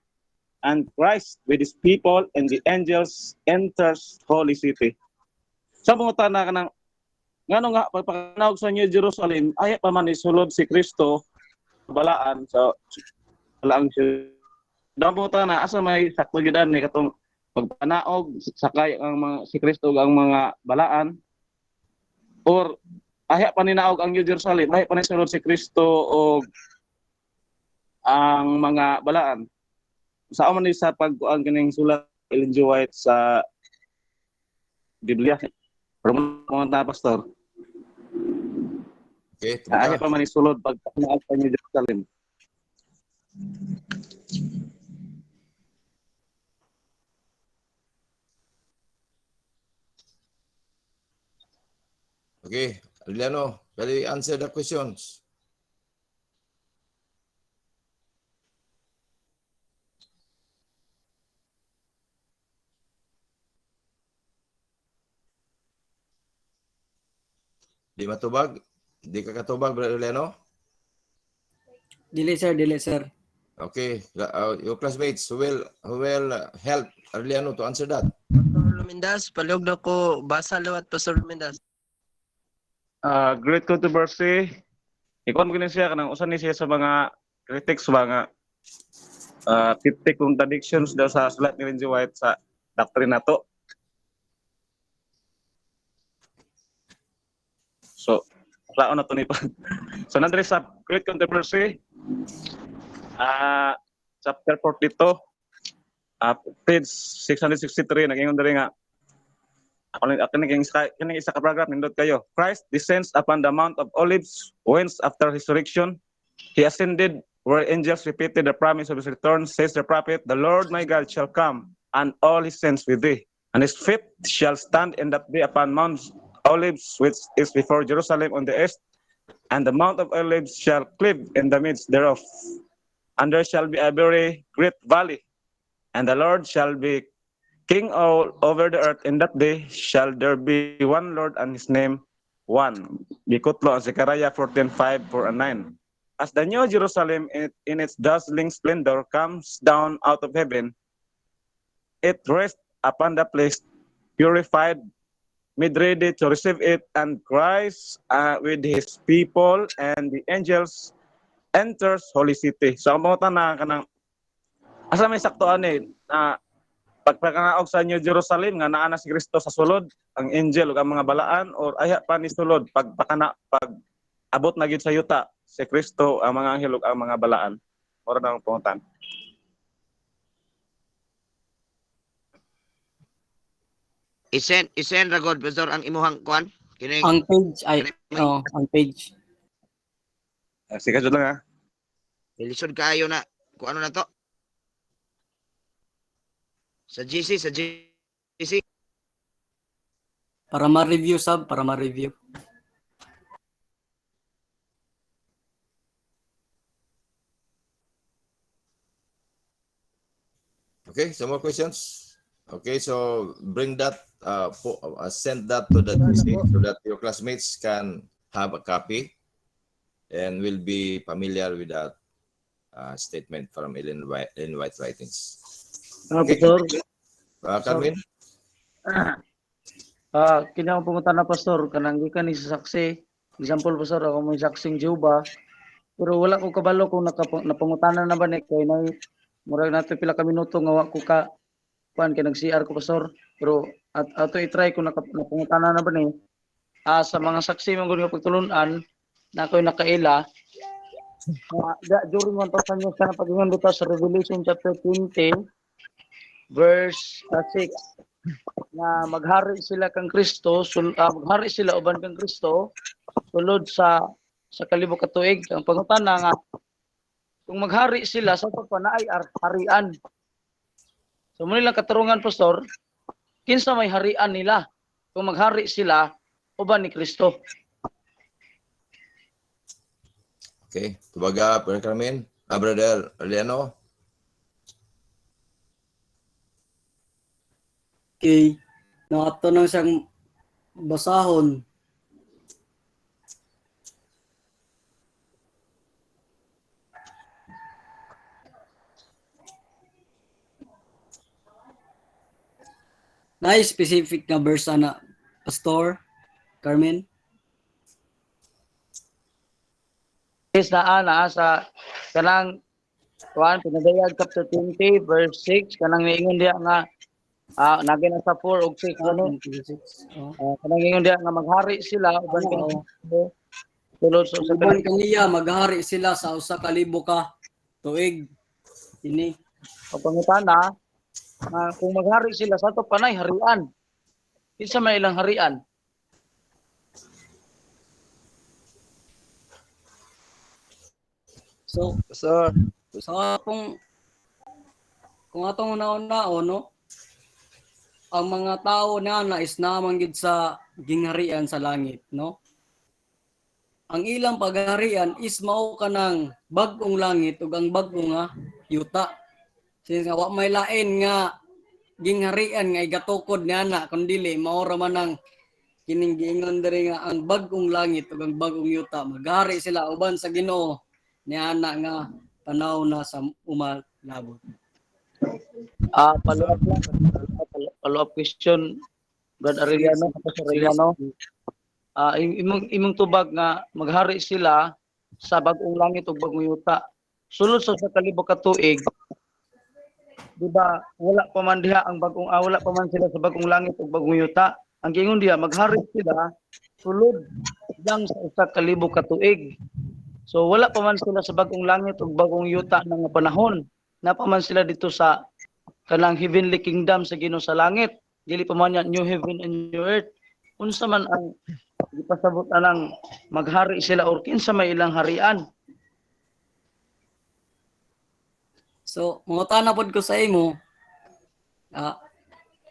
H: and Christ with his people and the angels enters holy city. Sa mga na kanang ngano nga pagpakanaog sa New Jerusalem, ay pa man isulod si Kristo balaan sa balaan siya. Damo ta na asa may sakto gyud ni katong pagpanaog sakay ang mga si Kristo ang mga balaan or ahya pa ninaog ang New Jerusalem ahya pa ni sulod si Kristo og ang mga balaan sa man ni sa pagkuan kining sulat Ellen G. White sa Biblia pero mga pastor
A: Okay,
H: ahya pa man ni sulod pagpanaog sa New Jerusalem.
A: Okay, Arellano, can you answer the questions? Di matubag? Di ka katubag, Brother Arellano?
B: Dili sir.
A: Okay, your classmates who will help Arellano to answer that.
G: Pastor Lumindas, paliog na ko basa lawat Pastor Lumindas.
H: Great controversy. Ikaw mo siya kanang usan ni siya sa mga critics mga 50 contradictions daw sa sulat ni Ellen G. White sa doctrine nato. So, laon na to ni pa. So nandre sa great controversy chapter 42 page 663 nag-ingon diri nga Kini isa ka paragraph nindot kayo. Christ descends upon the Mount of Olives whence after his resurrection he ascended where angels repeated the promise of his return. Says the prophet, the Lord my God shall come and all his saints with thee, and his feet shall stand in that day upon Mount Olives which is before Jerusalem on the east, and the Mount of Olives shall cleave in the midst thereof, and there shall be a very great valley, and the Lord shall be King all over the earth. In that day shall there be one Lord and his name one. Bikutlo ang Zechariah 14:5, 4 and 9. As the new Jerusalem in its dazzling splendor comes down out of heaven, it rests upon the place purified, made ready to receive it, and Christ with his people and the angels enters holy city. So ang mga tanang kanang asa may saktoan pagpakanaog sa New Jerusalem nga naa na si Kristo sa sulod ang angel ug ang mga balaan or aya pa ni sulod pag abot na gid sa yuta si Kristo ang mga anghel ug ang mga balaan ora nang pungutan.
D: Isen ra god pastor ang imuhang kuan kini
B: Ang page ay ang page.
H: Sige jud lang ha.
D: Ilisod kaayo na kung ano na to. Sa GC.
B: Para ma-review sub, para ma-review.
A: Okay, some more questions? Okay, so bring that, send that to the GC so that your classmates can have a copy and will be familiar with that statement from Ellen White writings. Okay.
I: Pastor.
A: Carmen?
I: Kini akong pumunta na pastor kanang gikan ni sa saksi. Example pastor ako may saksing Jehovah. Pero wala ko kabalo kung napangutanan na ba ni kay nay murag nato pila ka minuto nga wa ko ka kuan kay nag-CR ko pastor. Pero ato i-try kung napangutanan na ba ni sa mga saksi man gud nga pagtulunan na ako'y nakaila. During 1,000 years na pag-ingon dito sa Revelation chapter 20 verse 6 na maghari sila kang Kristo, maghari sila uban kang Kristo sulod sa kalibok ka tuig. Ang pangutana nga kung maghari sila sa pa na ay harian. So muna lang katarungan, Pastor, kinsa may harian nila kung maghari sila uban ni Kristo.
A: Okay. Tubaga, Brother Carmen. Brother Aliano.
B: Okay. Nakato na siyang basahon. Specific na verse na, Pastor Carmen?
I: Is na sa kanang kuan pinadayag chapter 20 verse 6 kanang niingon diha nga nagin sa 4 ug 6 ano kanang niingon diha nga maghari sila uban kang sulod sa
B: Uban kaniya maghari sila sa usa ka libo ka tuig. Ini
I: ang pangutana kung maghari sila sa to panay harian. Kinsa may ilang harian?
B: So
G: Pastor,
B: kung atong una-una no, ang mga tao na is naman gid sa gingharian sa langit, no? Ang ilang pagharian is mao kanang bag-ong langit ug ang bag-o nga yuta. Since nga wa may lain nga gingharian nga igatukod niana kun dili mao ra man ang kining giingon diri nga ang bag-ong langit ug ang bag-ong yuta maghari sila uban sa Ginoo niana nga tanaw na sa umalabot.
I: Follow-up question, Brad Arellano, Pastor Arellano. Imong tubag nga maghari sila sa bag-ong langit ug bag-ong yuta. Sulod sa kalibok ka tuig, di ba wala pa man diha ang wala pa man sila sa bag-ong langit ug bag-ong yuta. Ang gingon diha maghari sila sulod lang sa usa ka libo ka tuig. So wala pa man sila sa bag-ong langit ug bag-ong yuta na nga panahon. Napaman sila dito sa kanang heavenly kingdom sa Ginoo sa langit. Dili pa man yan new heaven and new earth. Unsa man ang ipasabot anang maghari sila or kinsa may ilang harian.
B: So mangutana pod ko sa imo.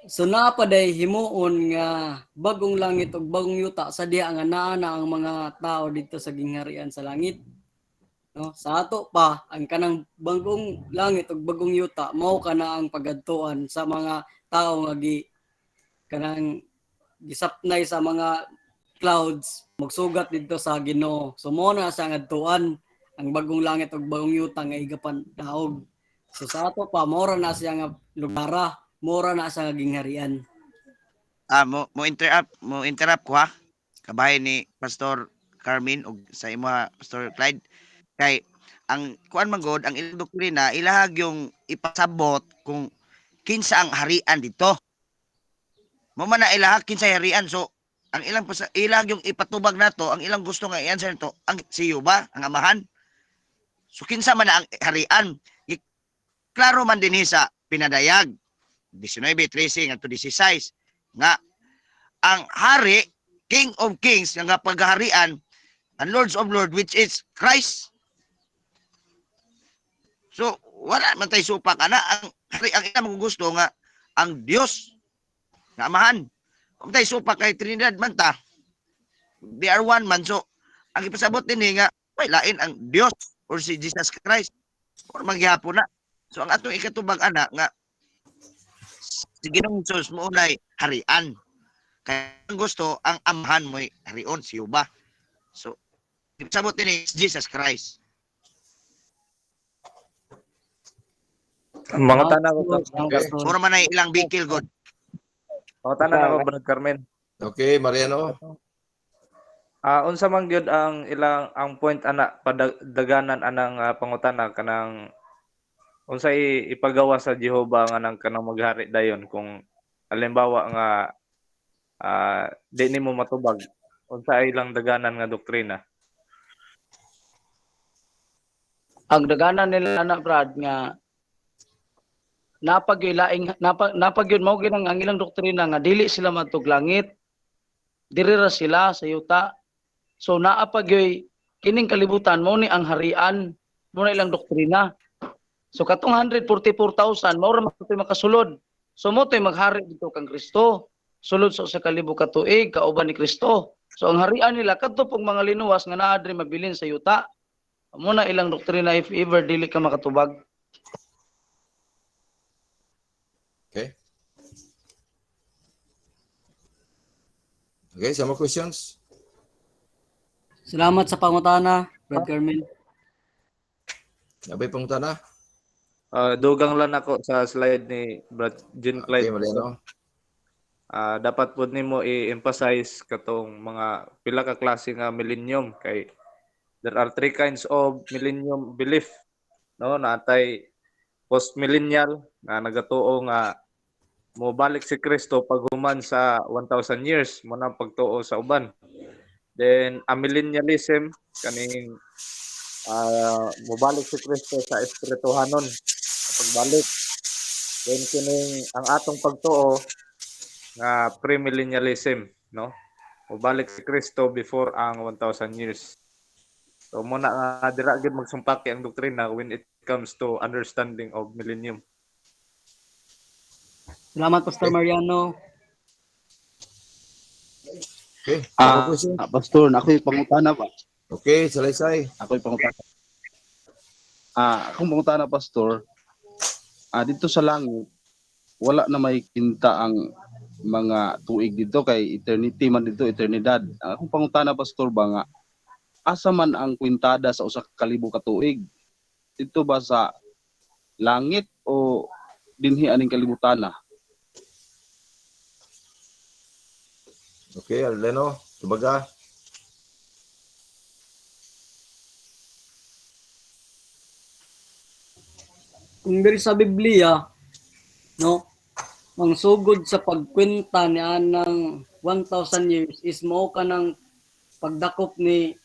B: So napaday himuon nga bagong langit ug bagong yuta sa diha nga naa na ang mga tao dito sa gingharian sa langit. No, sa ato pa ang kanang bagong langit ug bagong yuta mao kana ang pagadtuan sa mga tao nga kanang gisapnay sa mga clouds magsugat dito sa Ginoo. So mao na sa ngadtuan ang bagong langit ug bagong yuta nga igapan daog. So sa ato pa mao na siya nga lugara, mora na sa gingharian.
D: Mo interrupt ko ha. Kabahin ni Pastor Carmen ug sa imo Pastor Clyde. Kay ang kuan man god ang ilang doktrina ilahag yung ipasabot kung kinsa ang harian dito. Mo man na ilahag kinsa harian, so ang ilang yung ipatubag nato, ang ilang gusto nga i-answer nito ang siyo ba ang amahan. So kinsa man na ang harian? Klaro man din sa pinadayag 19:13 ngadto 16 nga ang hari, King of Kings nga paghaharian, and Lords of Lords which is Christ. So wala man tay supak ana ang hari ang ilang gusto nga ang Dios nga amahan. Kung tay supak kay Trinidad man ta, they are one man. So ang ipasabot din nga way lain ang Dios or si Jesus Christ or magyapon na. So ang atong ikatubag ana nga si Ginoong Jesus mo unay harian. Kaya ang gusto ang amahan mo'y harion siyo ba. So ipasabot din ni Jesus Christ.
F: Mga tanah ko.
D: Mura man ay ilang bikil god.
F: Mga tanah ko, Brad Carmen.
A: Okay, Mariano.
F: Unsa man gyud ang ang point ana padaganan anang pangutana kanang unsa ipagawa sa Jehova nga nang kanang maghari dayon kung halimbawa nga di nimo matubag unsa ilang daganan nga doktrina?
I: Ang daganan nila anak Brad nga napagyoy laing napagyoy mao gyud ang ilang doktrina nga dili sila matug langit. Diri ra sila sa yuta. So naapagyoy kining kalibutan mo ni ang harian, mo na ilang doktrina. So katong 144,000 mao ra makasulod. So mo to'y maghari dito kang Kristo. Sulod sa kalibo ka tuig kauban ni Kristo. So ang harian nila kadto pong mga linuwas nga naa diri mabilin sa yuta. Mo na ilang doktrina if ever dili ka makatubag.
A: Okay. Okay, some more questions?
B: Salamat sa pangutana, Brad Carmen.
A: Abay pang tana.
F: Dugang lang ako sa slide ni Brad Jean
A: Okay,
F: Clyde.
A: Mariano.
F: Dapat po nimo i-emphasize katong mga pila ka klase nga millennium kay there are three kinds of millennium belief, no? Natay post-millennial na nagatuo nga mobalik si Kristo paghuman sa 1,000 years mo na pagtuo sa uban. Then amillennialism kaning mobalik si Kristo sa espirituhanon sa pagbalik. Then kining ang atong pagtuo nga premillennialism, no? Mobalik si Kristo before ang 1,000 years. So muna nga dira gyud magsumpaki ang doktrina when it comes to understanding of millennium.
B: Salamat, Pastor Mariano.
A: Okay, some more questions?
C: Pastor, ako'y pangutana ba?
A: Okay, salaysay.
C: Ako'y pangutana. Akong pangutana, Pastor, dito sa langit, wala na may kinta ang mga tuig dito kay eternity man dito, eternidad. Akong pangutana, Pastor, ba nga, asa man ang kwintada sa usa ka kalibo ka tuig? Dito ba sa langit o dinhi aning kalibutana?
A: Okay, Aleno, tubaga.
B: Kung diri sa Biblia, no, ang sugod sa pagkwenta ni anang 1,000 years is mao kanang pagdakop ni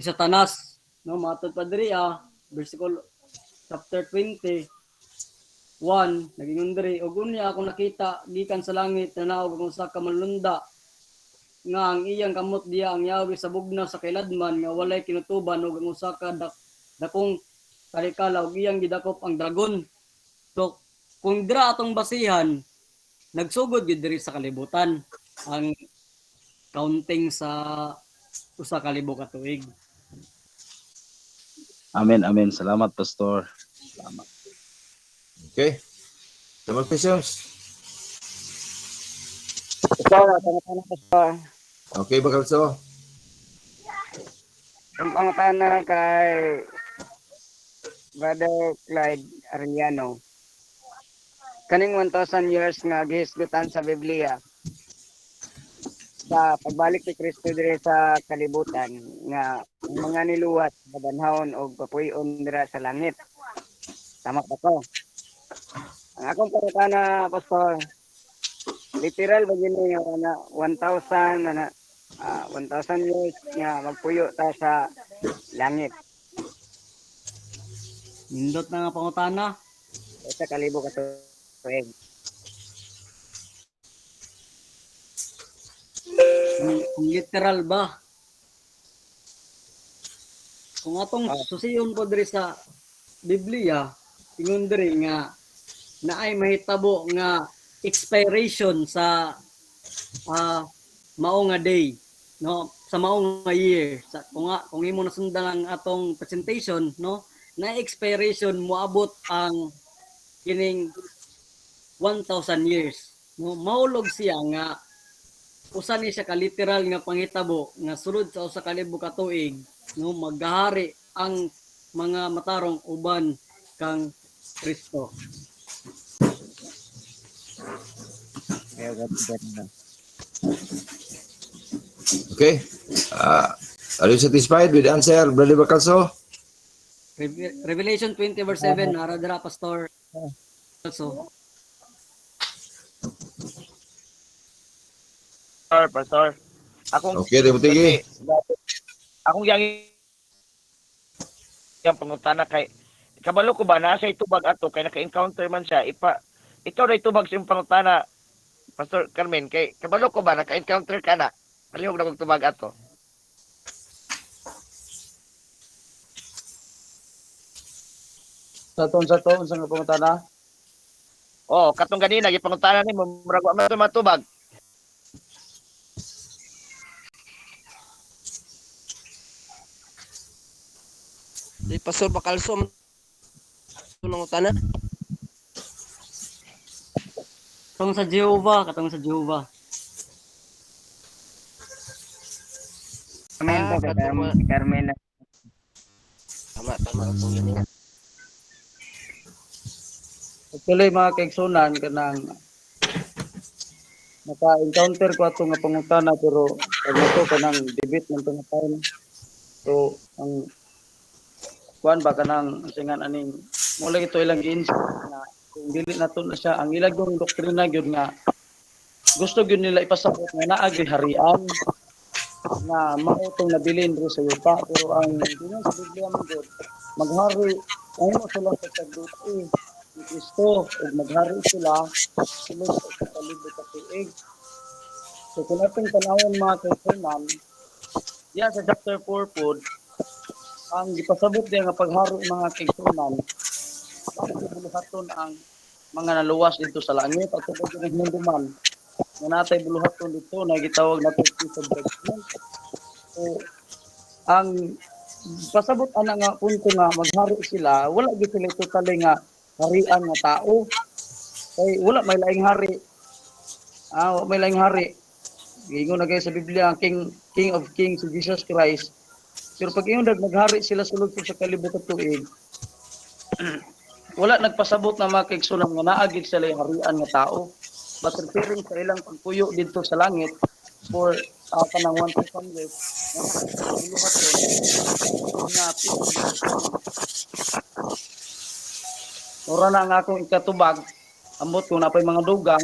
B: Satanas, no, matod pa diri versicle chapter 20 naging diri ug unya ako nakita gikan sa langit tanaw kung usa ka manlunda nga ang iyang kamot diya ang yawi sa bugnaw sa kailadman nga walay kinutuban ug ang usa ka dakong kalikala ug iyang gidakop ang dragon. So kung dira atong basihan nagsugod gyud diri sa kalibutan ang counting sa usa ka libo ka tuig.
C: Amen, amen. Salamat, Pastor. Salamat.
A: Okay. Some more questions? Okay, bakal so.
J: Ang pangutana kay Brother Clyde Arellano. Kaning 1,000 years nga gihisgutan sa Biblia sa pagbalik ni Kristo dire sa kalibutan nga ang mga niluwat madanhawon og papuy-on dira sa langit. Tama ba ko? Ang akong pangutana, Pastor, literal ba gini na 1,000 1,000 years nga magpuyo ta sa langit.
B: Nindot na nga pangutana.
J: Sa kalibo ka tuig.
B: Kung literal ba? Kung atong susiyon po diri sa Biblia, ingon diri nga naay mahitabo nga expiration sa mao nga day, no? Sa mao nga year. Sa kung imo nasundan ang atong presentation, no? Na expiration moabot ang kining 1,000 years. No, maulog siya nga usa ni siya ka literal nga panghitabo nga sulod sa usa ka libo ka tuig, no, maghahari ang mga matarong uban kang Kristo.
A: Okay. Are you satisfied with the answer, Brother Bacalso?
B: Revelation 20 verse 7, naradara Pastor. Also,
D: Pastor. Akong
A: Okay, Timothy.
D: akong yang pangutana kay kabalo ko ba nasa itubag ato kay naka-encounter man siya ikaw na itubag sa imong pangutana Pastor Carmen kay kabalo ko ba naka-encounter ka na palihog na magtubag ato.
I: Sa taon sa nga pangutana.
D: Oh, katong ganina gipangutana nimo murag wa man matubag.
G: Di Pastor Bakalsom nang utana.
B: Katong sa Jehovah, katong sa Jehovah.
J: Carmen to,
G: katong
J: si Carmen.
G: tama akong ganyan.
I: Actually, mga kaigsunan, kanang naka-encounter ko ato nga pangutana pero pag ito kanang debate ng pangutana. So, ang kuan ba kanang singan aning mula ito ilang gi-insight na kung dili nato na siya ang ilang doktrina gyud nga gusto gyud nila ipasabot nga naa gyud harian na mautong nabilin ro sa yuta pero ang dinong sa Biblia man gyud maghari ay mo sila sa pagduti ni Kristo ug maghari sila sulod sa palibot sa tuig. So kung atong tanawon mga kaibigan, diya sa chapter 4 pod ang gipasabot diya nga paghari mga kaibigan, buluhaton ang mga naluwas dito sa langit at tubod ng hinduman nga natay buluhaton dito na gitawag nato sa judgment. So ang pasabot ana nga punto nga maghari sila, wala gyud sila totally nga harian nga tao. Kay wala may laing hari. May laing hari. Gingon na kayo sa Biblia ang King of Kings si Jesus Christ. Pero pag yung naghari sila sulod sa kalibutan tuig, wala nagpasabot na mga kaigsunan nga naagid sila yung harian nga tao. But referring sa ilang pagpuyo dito sa langit for kanang 1,000 years, ora na nga akong ikatubag, ambot kung napay mga dugang.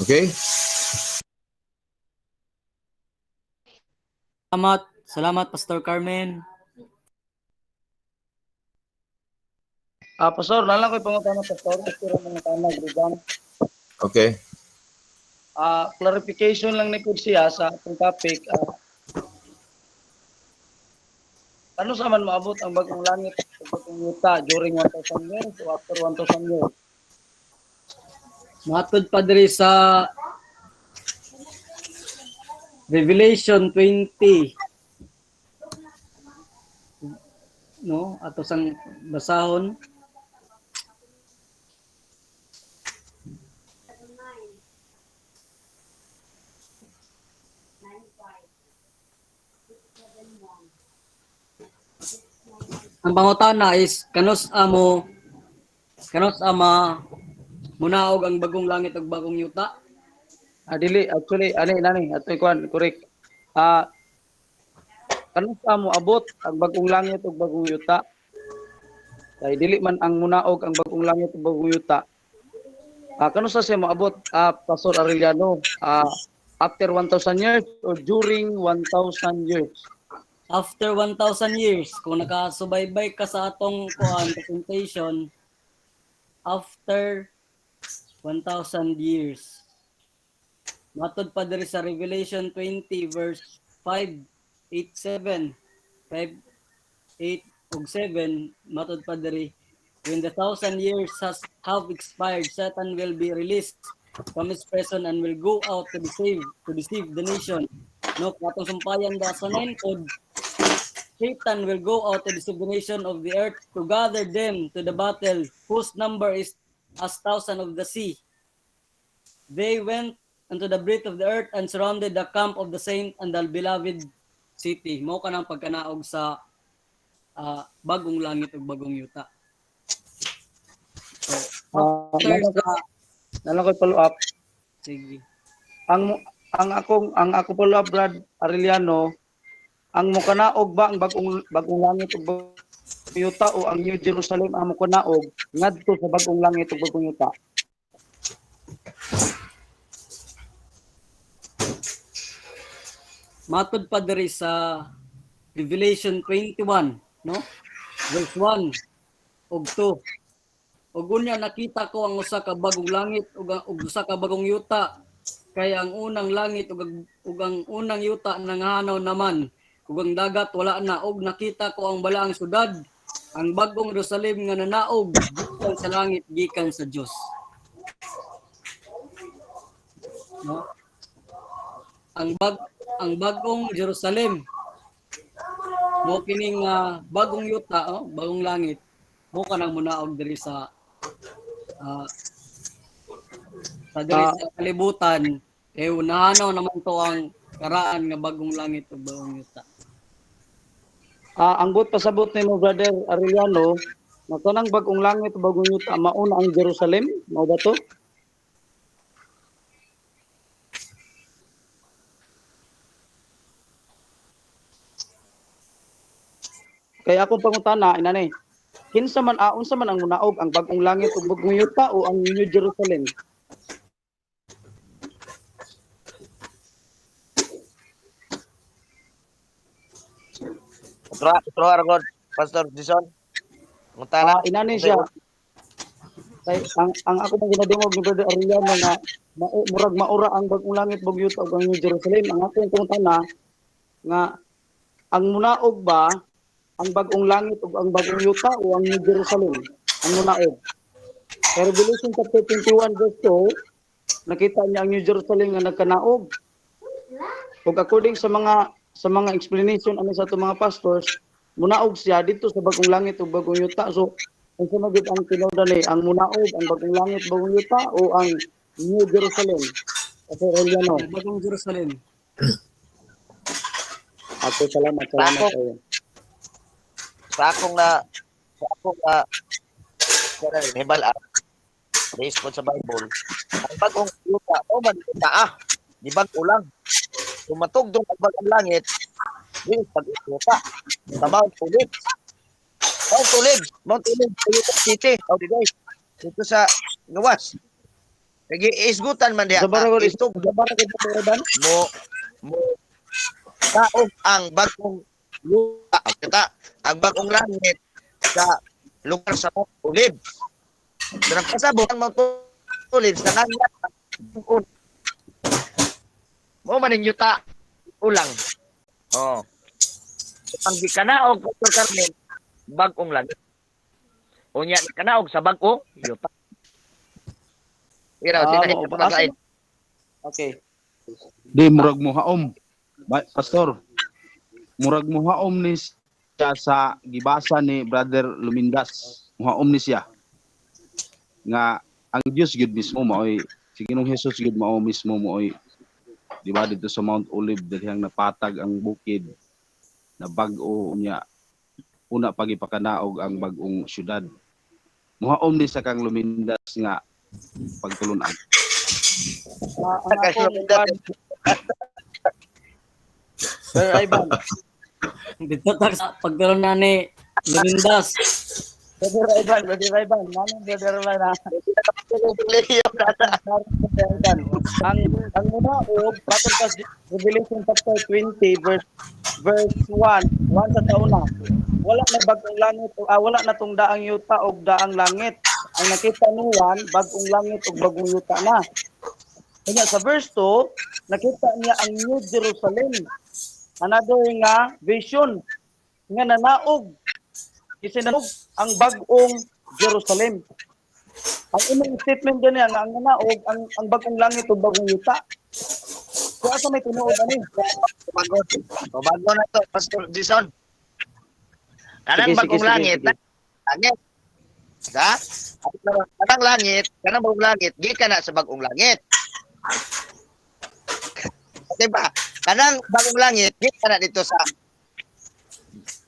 A: Okay?
B: Salamat Pastor Carmen.
I: Pastor, nalang ko'y pangutana Pastor, pero mga tanag dugang.
A: Okay.
I: Clarification lang ni po siya sa atong topic. Ano sa man maabot ang bagong langit at bagong yuta during 1,000 years o after 1,000 years?
B: Matod pa diri sa Revelation 20. No, ato sang basahon. Ang pangutana is kanos ama munaog ang bagong langit ug bagong yuta.
I: Dili, actually, nani, ato ikuan, correct. Kanos mo abot ang bagong langit ug bagong yuta? Kay dili man ang munaog ang bagong langit ug bagong yuta. Kanos siya moabot, Pastor Arellano? After 1,000 years or during 1,000 years?
B: After 1,000 years, kung nakasubaybay ka sa atong presentation, after 1,000 years. Matod pa diri sa Revelation 20 verse 5, 8, 7, 5, 8 ug 7, matod pa diri, when the 1,000 years have expired, Satan will be released from his prison and will go out to deceive the nation. No, katong sumpayan da sa 9 pod, Satan will go out to deceive the nation of the earth to gather them to the battle, whose number is as 1,000 of the sea. They went unto the breadth of the earth and surrounded the camp of the saint and the beloved city. Mao kanang pagkanaog sa bagong langit ug bagong yuta. So,
I: nalang ko'y follow up.
B: sige.
I: Ang ako follow up, Brad Arellano, ang mukanaog ba ang bagong langit ug bagong yuta o ang New Jerusalem ang mukanaog ngadto sa bagong langit ug bagong yuta?
B: Matod pa diri sa Revelation 21, no? Verse 1 ug 2. Ug unya nakita ko ang usa ka bagong langit ug usa ka bagong yuta, kay ang unang langit ug ang unang yuta nanghanaw naman, ug ang dagat wala na, ug nakita ko ang balaang syudad, ang bagong Jerusalem nga nanaog gikan sa langit, gikan sa Dios. No? Ang bagong Jerusalem mo kining bagong yuta, bagong langit mo kanang munaog diri sa diri sa kalibutan, unahanaw naman to ang karaan nga bagong langit ug bagong yuta.
I: Ang pasabot nimo Brother Arellano, na kanang bagong langit ug bagong yuta mauna ang Jerusalem, mao ba to? Kaya akong pangutana inani, kinsa man unsa man ang munaog, ang bagong langit ug bagong yuta o ang New Jerusalem?
D: Otro argon, Pastor Jason. Mutana.
I: Inani siya. Kay ang ako man ginadungog ni Brother Arellano nga murag maura ang bagong langit bagong yuta ug ang New Jerusalem. Ang akong pangutana nga ang munaog ba ang bagong langit ug ang bagong yuta o ang New Jerusalem ang munaog? Sa Revelation chapter 21 verse 2, nakita niya ang New Jerusalem nga nagkanaog. Ug according sa mga explanation ani sa mga pastors, munaog siya dito sa bagong langit ug bagong yuta. So ang sunod ang tinawdan ang munaog, ang bagong langit, bagong yuta o ang New Jerusalem? Kasi Arellano,
B: Bagong Jerusalem.
I: ako salamat kayo.
D: Sa akong na hibal based po sa Bible, ang bagong yuta o man di bag-o lang. Tumatugdong ang bagong langit, di pag-yuta sa Mount Olives. Mount Olives, Utah City, guys. Dito sa gawas. Kaya isgutan man diha.
I: Sa barangay
D: Mo taog ang bagong lupa. Ang bagong langit sa lugar sa Mount Olives. Sa pasabot ang Mount Olives na nangyat. Mo man yung yuta ulang. Ang gikanaog Pastor Carmen, bagong langit. Unya kanaog sa bago yuta.
I: Okay.
C: Di murag muhaom. Pastor, murag muhaom ni siya sa gibasa ni Brother Lumindas. Muhaom ni siya nga ang Dios gud mismo maoy, si Ginoong Hesus gud mao mismo maoy, di ba, dito sa Mount Olive dihang napatag ang bukid na bag-o niya una pagipakanaog ang bagong syudad. Muhaom ni sa kang Lumindas nga pagtulunan.
I: Sir Ivan,
B: Dito sa pagkaroon na ni Lumindas.
I: Brother Ivan, manong Brother Ivan ang munaog patungkol sa Revelation chapter 20 verse 1 sa tauna. Wala na bagong langit wala na tong daang yuta o daang langit. Ang nakita niyan bagong langit o bagong yuta na. Kanya sa verse 2, nakita niya ang New Jerusalem. Another nga vision nga nanaog. Isinanog ang bagong Jerusalem. Ang unang statement din niya nga ang nanaog ang bagong langit o bagong yuta. Kaya sa may tinuod ani.
D: Bago na to, Pastor Jason. Kanang bagong langit, langit. Da? Kanang langit, kanang bagong langit, di ka na sa bagong langit. Diba? Kanang bagong langit, di ka na dito sa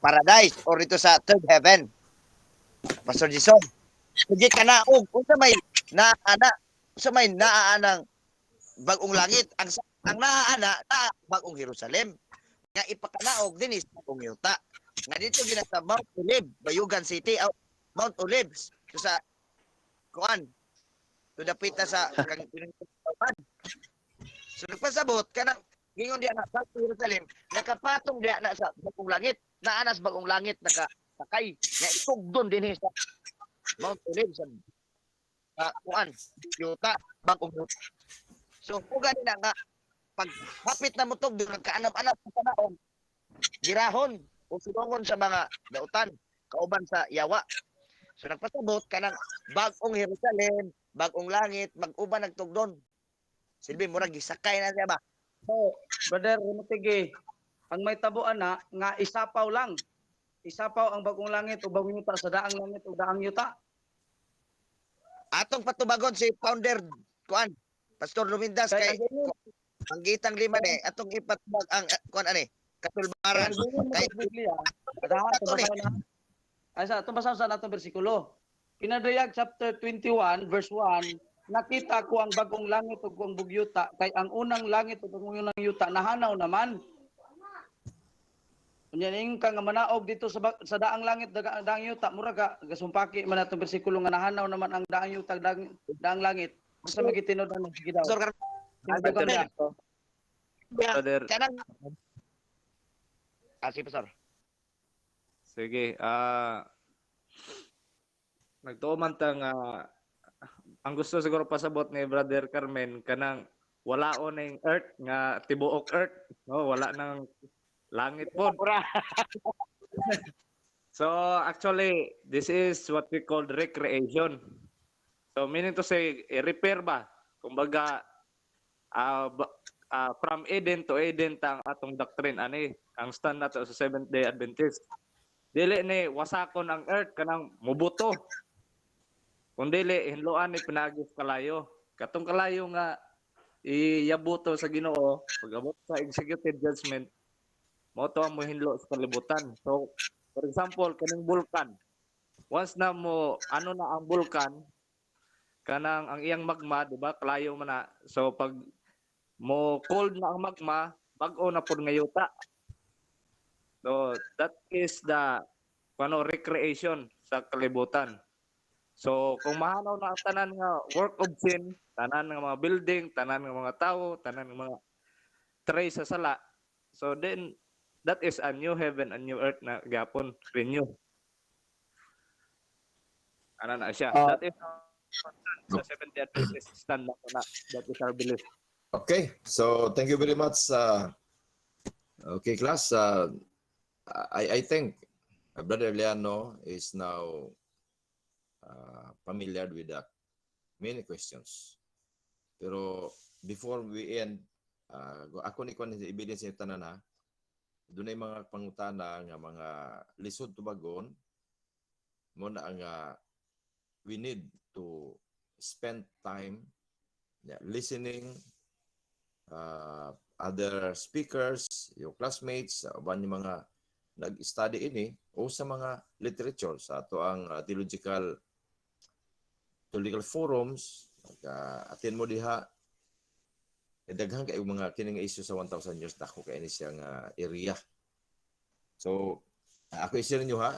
D: paradise or dito sa third heaven. Pastor Jason. Di ka na, kung sa may naaanang bagong langit, ang naaana na bagong Jerusalem. Nga ipakanaog din is bagong yuta. Nga dito ginasa Mount Olive, Bayugan City, Mount Olives. So sa kuan, to dapit na sa so nagpasabot kanang Gingon diya na sa Jerusalem, nakapatong diya na sa bagong langit, naanas bagong langit nakasakay, nga itugdon din sa Mount Olive sa kuan, yuta, bagong yuta. So kung ganina nga pag hapit na mo tog nagkaanap-anap sa panahon, girahon o sulungon sa mga dautan kauban sa yawa. So nagpasabot ka ng bagong Jerusalem, bagong langit, mag-uban nagtugdon. Silbi mo gisakay na siya ba?
I: So, brother, Rumutigi, ang may tabuan na nga isapaw lang. Isapaw ang bagong langit o bagong yuta sa daang langit o daang yuta.
D: Atong patubagon si founder kuan Pastor Lumindas kay panggitang lima ni atong ipatubag ang kuan ani katulbaran kay
I: Biblia. Asa itong basahan sa natong bersikulo. Pinadayag chapter 21 verse 1, nakita ko ang bagong langit ug ang bugyuta kay ang unang langit ug ang unang yuta nahanaw naman. Unya ning kang manaog dito sa daang langit daang yuta mura ka gasumpaki man atong bersikulo nga nahanaw naman ang daang yuta daang langit. Basta magitinod ang sige daw.
F: Brother.
D: Si Pastor.
F: Sige, nagtuman ta nga ang gusto siguro pasabot ni Brother Carmen kanang wala on ning earth nga tibuok earth, no, wala nang langit po. So actually, this is what we call recreation. So meaning to say, repair ba? Kumbaga, from Eden to Eden tang atong doctrine ani ang stand nato sa Seventh Day Adventist. Dili ni wasakon ang earth kanang mubuto. Kung dili hinloan ni pinagis kalayo. Katong kalayo nga iyabuto sa Ginoo pag-abot sa executive judgment mo to ang mohinlo sa kalibutan. So for example kaning bulkan. Once na mo ano na ang bulkan kanang ang iyang magma, di ba? Kalayo man na. So pag mo cold na ang magma, bag-o na pud nga yuta. So that is the recreation sa kalibutan. So kung mahanaw na ang tanan nga work of sin, tanan ng mga building, tanan ng mga tao, tanan ng mga tray sa sala, so then that is a new heaven and new earth na gapon renew. Ano na siya? That is sa Seventh Day Adventist stand na that is our belief.
A: Okay, so thank you very much. Okay, class. I think Brother Eliano is now familiar with that many questions. Pero before we end, ako ni kon evidence yung tanan na doon ay mga pangutana nga mga lisod tubagon mo na ang we need to spend time listening other speakers, yung classmates, uban yung mga nag-study ini o sa mga literature sa ato ang theological forums, attend mo diha daghan kay mga kining issue sa 1,000 years dako kay ini siyang area. So ako i-share niyo ha.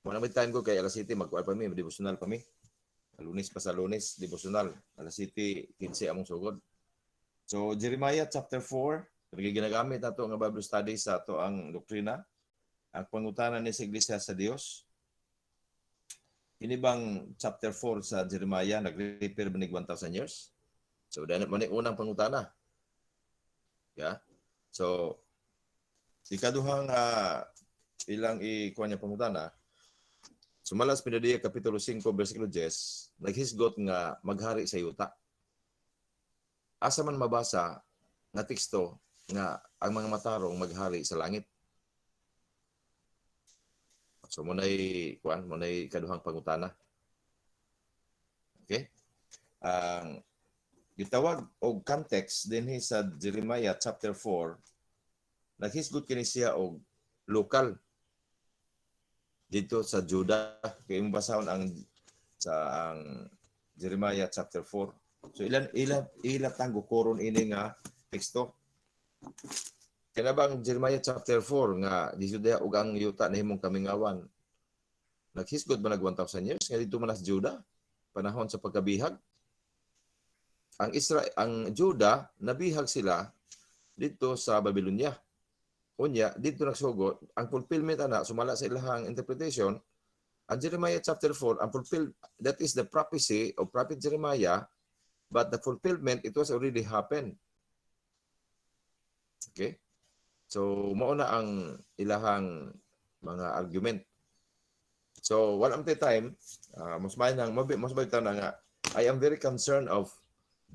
A: Muna may time ko kay alas 7 magkuha pa mi, devotional pa mi. Lunes pa sa Lunes, devotional. Alas 7 15 among sugod. So Jeremiah chapter 4 ginagamit nato nga Bible study sa ato ang doktrina, ang pangutana ni sa Iglesia sa Dios. Ini bang chapter 4 sa Jeremiah nag-refer ba ni 1,000 years? So dahil mo ni unang pangutana. Yeah. So ikaduhang ilang ikuha niya pangutana. Sumalas pinadiya kapitulo 5 bersikulo 10, naghisgot nga maghari sa yuta. Asa man mabasa nga teksto nga ang mga matarong maghari sa langit. So munay kaduhang pangutana. Okay? Ang gitawag og context dinhi sa Jeremiah chapter 4, naghisgot kini siya og lokal dito sa Judah. Kay imong basahon ang Jeremiah chapter 4. So ilan tanggo koron ini nga teksto. Kaya bang Jeremiah chapter 4 nga di Judea ug ang yuta nahimong kamingawan. Naghisgot ba nag 1,000 years nga dito man sa Judah panahon sa pagkabihag. Ang Judah nabihag sila dito sa Babylonia. Unya, dito nagsugod, ang fulfillment ana, sumala sa ilahang interpretation, ang Jeremiah chapter 4, ang that is the prophecy of Prophet Jeremiah, but the fulfillment, it was already happened. Okay? So, mauna ang ilahang mga argument. So, one of the time, mas baik na nga, I am very concerned of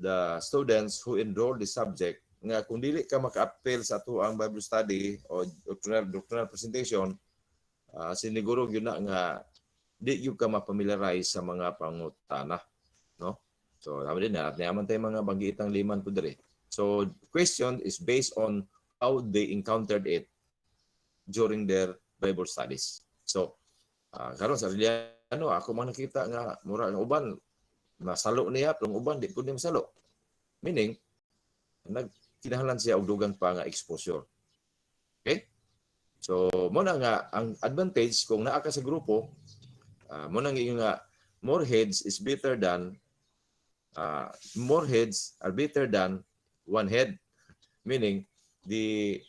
A: the students who enroll the subject nga kung dili ka maka-appeal sa ato ang Bible study o doctrinal presentation, siniguro yun na nga di yung ka mapamiliarize sa mga pangutana, no? So, naman din naman tayo mga banggitang liman po diri. So, question is based on how they encountered it during their Bible studies. So, karon sa Arellano, ako man nakita nga mura ng uban masalo niya, pero uban di ko niya masalo. Meaning, kinahanglan siya og dugang pa nga exposure. Okay? So, mo na nga ang advantage kung naa ka sa grupo, mo nang nga more heads are better than one head. Meaning the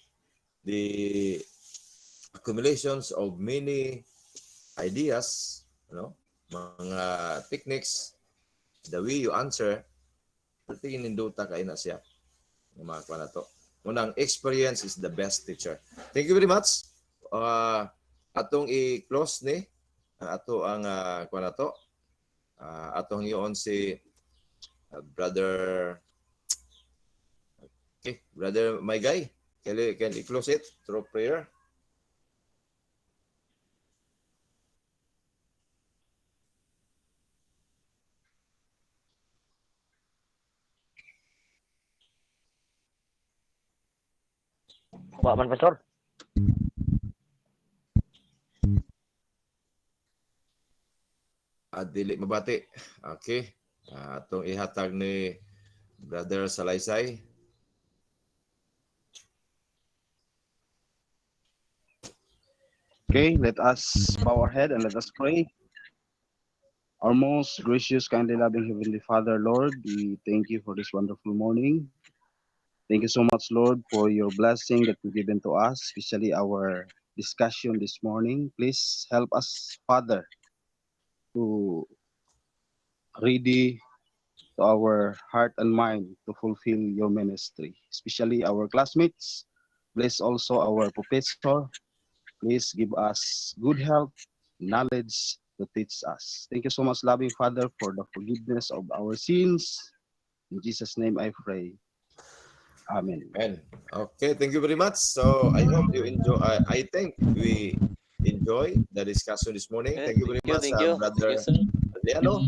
A: accumulations of many ideas, mga techniques, the way you answer, tingin ninduta kay na siya. Mga kwa na to. Unang, experience is the best teacher. Thank you very much. Atong i-close ni ato ang kwa na to. Atong iyon si Brother Maygay. Can you close it through prayer?
D: Wa man, Pastor.
A: At dili mabati. Okay. Atong ihatag ni Brother Salaysay.
C: Okay, let us bow our head and let us pray. Our most gracious, kindly loving Heavenly Father, Lord, we thank you for this wonderful morning. Thank you so much, Lord, for your blessing that you've given to us, especially our discussion this morning. Please help us, Father, to ready to our heart and mind to fulfill your ministry, especially our classmates. Bless also our professor. Please give us good health, knowledge to teach us. Thank you so much, loving Father, for the forgiveness of our sins. In Jesus' name I pray. Amen.
A: Amen. Okay, thank you very much. So I hope you enjoy. I think we enjoy the discussion this morning. Thank you very much, Brother Leano.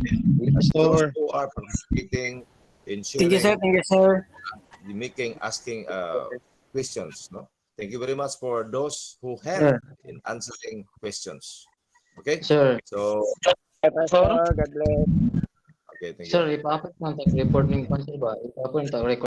A: Those who are participating in sharing,
B: Thank you, sir.
A: asking questions. No, thank you very much for those who help in answering questions. Okay,
K: Sir.
A: So,
J: Pastor, God bless.
A: okay, thank you.
K: Sir, ipa-upload mo ang report ng konsel ba? Ipa-upload ang record